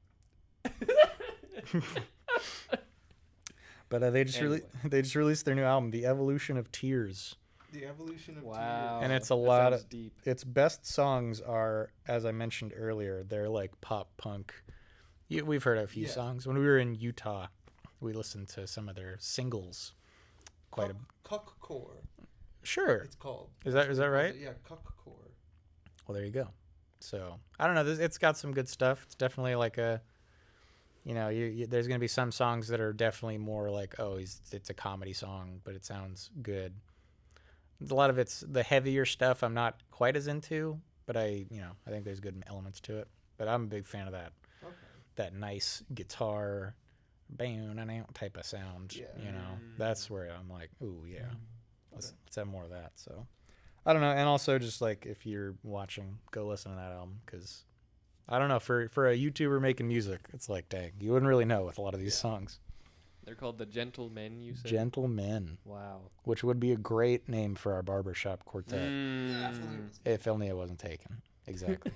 But they just released their new album, The Evolution of Tears. The Evolution of Wow. And it's that a lot sounds of deep. its best songs are, as I mentioned earlier, they're like pop punk. We've heard a few songs. When we were in Utah, we listened to some of their singles. Cuckcore. Sure. It's called. Is that right? Yeah, Cuckcore. Well, there you go. So I don't know. It's got some good stuff. It's definitely like a, there's gonna be some songs that are definitely more like, it's a comedy song, but it sounds good. A lot of it's the heavier stuff I'm not quite as into, but I think there's good elements to it. But I'm a big fan of that. Okay. That nice guitar, bang type of sound. Yeah. That's where I'm like, ooh yeah, let's have more of that. So I don't know. And also just like if you're watching, go listen to that album because I don't know, for a YouTuber making music, it's like, dang, you wouldn't really know with a lot of these songs. They're called the Gentlemen, you said? Gentlemen. Wow. Which would be a great name for our barbershop quartet. Mm. If only it wasn't taken. Exactly.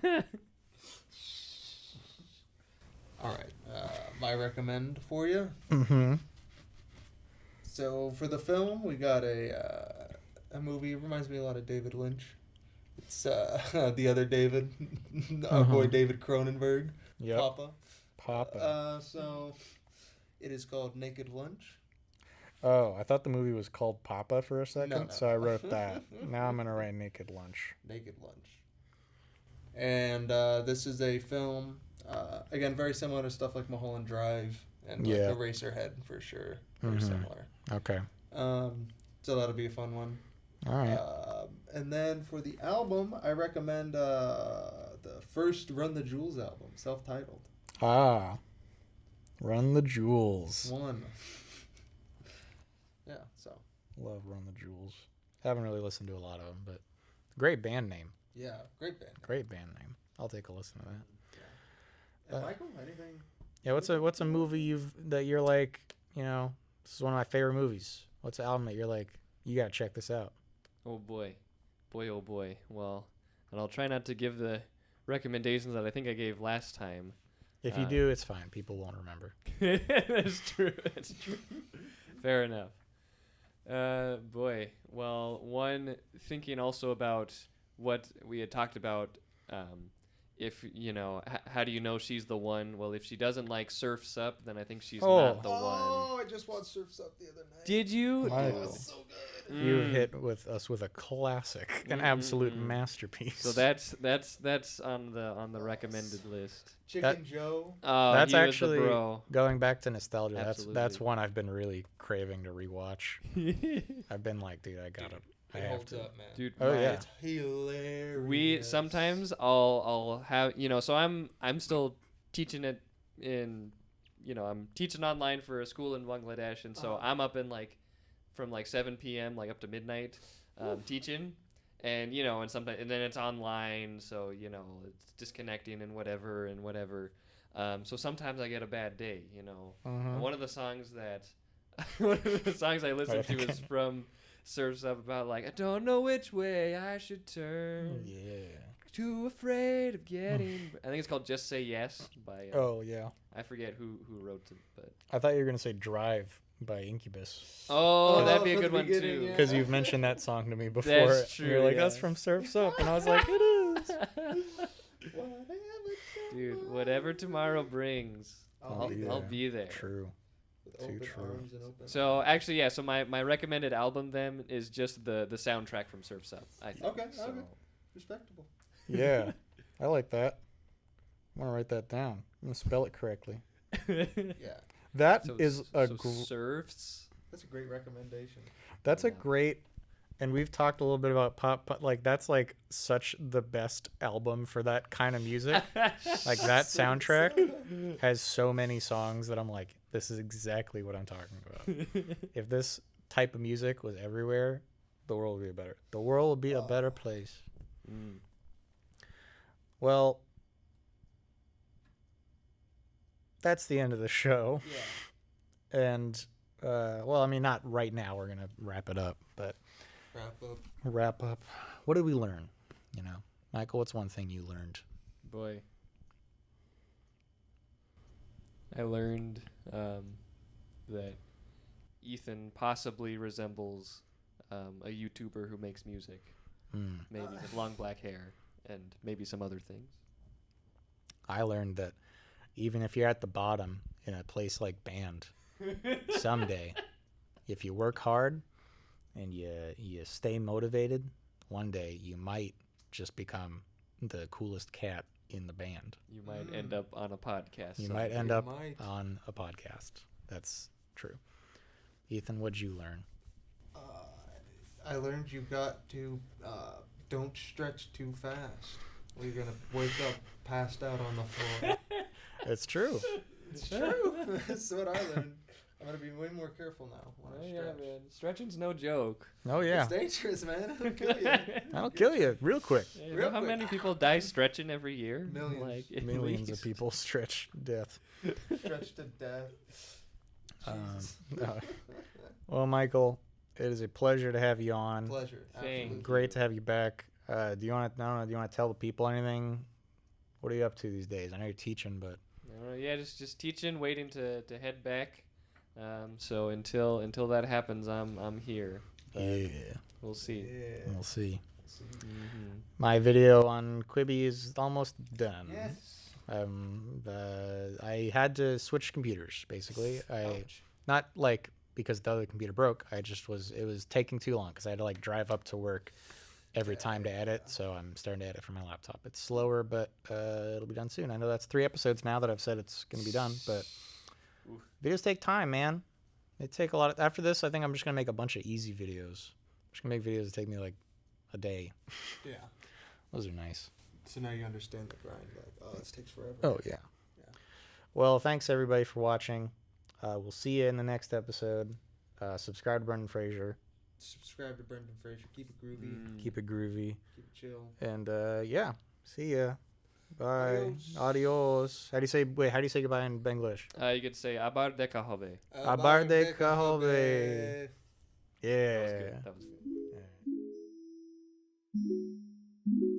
All right. My recommend for you. Mm-hmm. So for the film, we got a movie. It reminds me a lot of David Lynch. It's the other David, our boy David Cronenberg. Yep. Papa. So it is called Naked Lunch. Oh, I thought the movie was called Papa for a second, No. so I wrote that. Now I'm gonna write Naked Lunch. Naked Lunch. And this is a film, again, very similar to stuff like Mulholland Drive and like Eraserhead for sure. Very similar. Okay. So that'll be a fun one. All right. And then for the album, I recommend the first Run the Jewels album, self-titled. Run the Jewels. One. Yeah, so. Love Run the Jewels. Haven't really listened to a lot of them, but great band name. Yeah, great band. Great band name. I'll take a listen to that. Yeah. And Michael, anything? Yeah, what's a movie that you're like, this is one of my favorite movies. What's an album that you're like, you gotta check this out? Oh boy. Oh boy. Well, and I'll try not to give the recommendations that I think I gave last time. If you do, it's fine. People won't remember. That's true. That's true. Fair enough. Boy. Well, one, thinking also about what we had talked about, if, how do you know she's the one? Well, if she doesn't like Surf's Up, then I think she's not the one. Oh, I just watched Surf's Up the other night. Did you? It was so good. You hit us with a classic, an absolute masterpiece. So that's on the recommended list. Chicken Joe. Oh, that's he was the actually bro. going back to nostalgia. Absolutely. That's one I've been really craving to rewatch. I've been like, dude, I It have holds to. up, man. Dude, Oh yeah. It's hilarious. we sometimes I'll have so I'm still teaching it in I'm teaching online for a school in Bangladesh, and so I'm up in from 7 p.m. up to midnight teaching, and and sometimes and then it's online, so it's disconnecting and whatever. So sometimes I get a bad day, And one of the songs I listen to is from Surf's Up about I don't know which way I should turn. Yeah. Too afraid of getting. I think it's called "Just Say Yes" by. Oh yeah. I forget who wrote it, but. I thought you were gonna say "Drive" by Incubus. Oh, that'd be a for good the one beginning, too. yeah. Because you've mentioned that song to me before. That's true, You're like, yeah. that's from Surf's Up, and I was like, it is. Dude, whatever tomorrow brings, I'll be there. True. With Too open true. arms and open So actually, yeah. So my recommended album then is just the soundtrack from Surf's Up. I think. Okay, So. okay. Respectable. Yeah, I like that. I'm gonna write that down. I'm gonna spell it correctly. Yeah, That So is surfs. that's a great recommendation. That's a Yeah. great and we've talked a little bit about pop, like that's like such the best album for that kind of music. Like that soundtrack has so many songs that I'm like, this is exactly what I'm talking about. If this type of music was everywhere, the world would be better. The world would be a better place. Well, that's the end of the show. Yeah. And well, I mean, not right now. We're gonna wrap it up, but wrap up. What did we learn? You know, Michael, what's one thing you learned? Boy, I learned that Ethan possibly resembles a YouTuber who makes music, maybe with long black hair and maybe some other things. I learned that even if you're at the bottom in a place like band, someday, if you work hard and you stay motivated, one day you might just become the coolest cat in the band. You might end up on a podcast. You might end up on a podcast. That's true. Ethan, what'd you learn? I learned you got to don't stretch too fast. Or you're gonna wake up passed out on the floor. It's true. It's true. That's what I learned. I'm gonna be way more careful now when I stretch. Yeah, man. Stretching's no joke. Oh yeah. It's dangerous, man. It'll kill you. That'll kill you real quick. You know how many people die stretching every year? Millions. Like, at Millions least. of people stretch to death. Stretch to death. No. Well, Michael, it is a pleasure to have you on. Pleasure. Thank Absolutely. Great to have you back. Do you want to tell the people anything? What are you up to these days? I know you're teaching, but Yeah, just teaching, waiting to head back. So until that happens, I'm here. But yeah, we'll see. Yeah. we'll see. Mm-hmm. My video on Quibi is almost done. Yes. I had to switch computers basically. Ouch. Not like because the other computer broke. It was taking too long because I had to like drive up to work every time to edit. So I'm starting to edit from my laptop. It's slower, but it'll be done soon. I know that's 3 episodes now that I've said it's going to be done, but videos take time, man. They take a lot. After this, I think I'm just going to make a bunch of easy videos. I'm just going to make videos that take me like a day. Yeah. Those are nice. So now you understand the grind. Like, oh, this takes forever. Oh, yeah. Well, thanks everybody for watching. We'll see you in the next episode. Subscribe to Brendan Fraser. Subscribe to Brendan Fraser. Keep it groovy. Keep it groovy. Keep it chill. And yeah, see ya. Bye. Adios. Adios. How do you say goodbye in Benglish? You could say abar deka hobe. Abar de kahobe. Yeah. That was good. Yeah.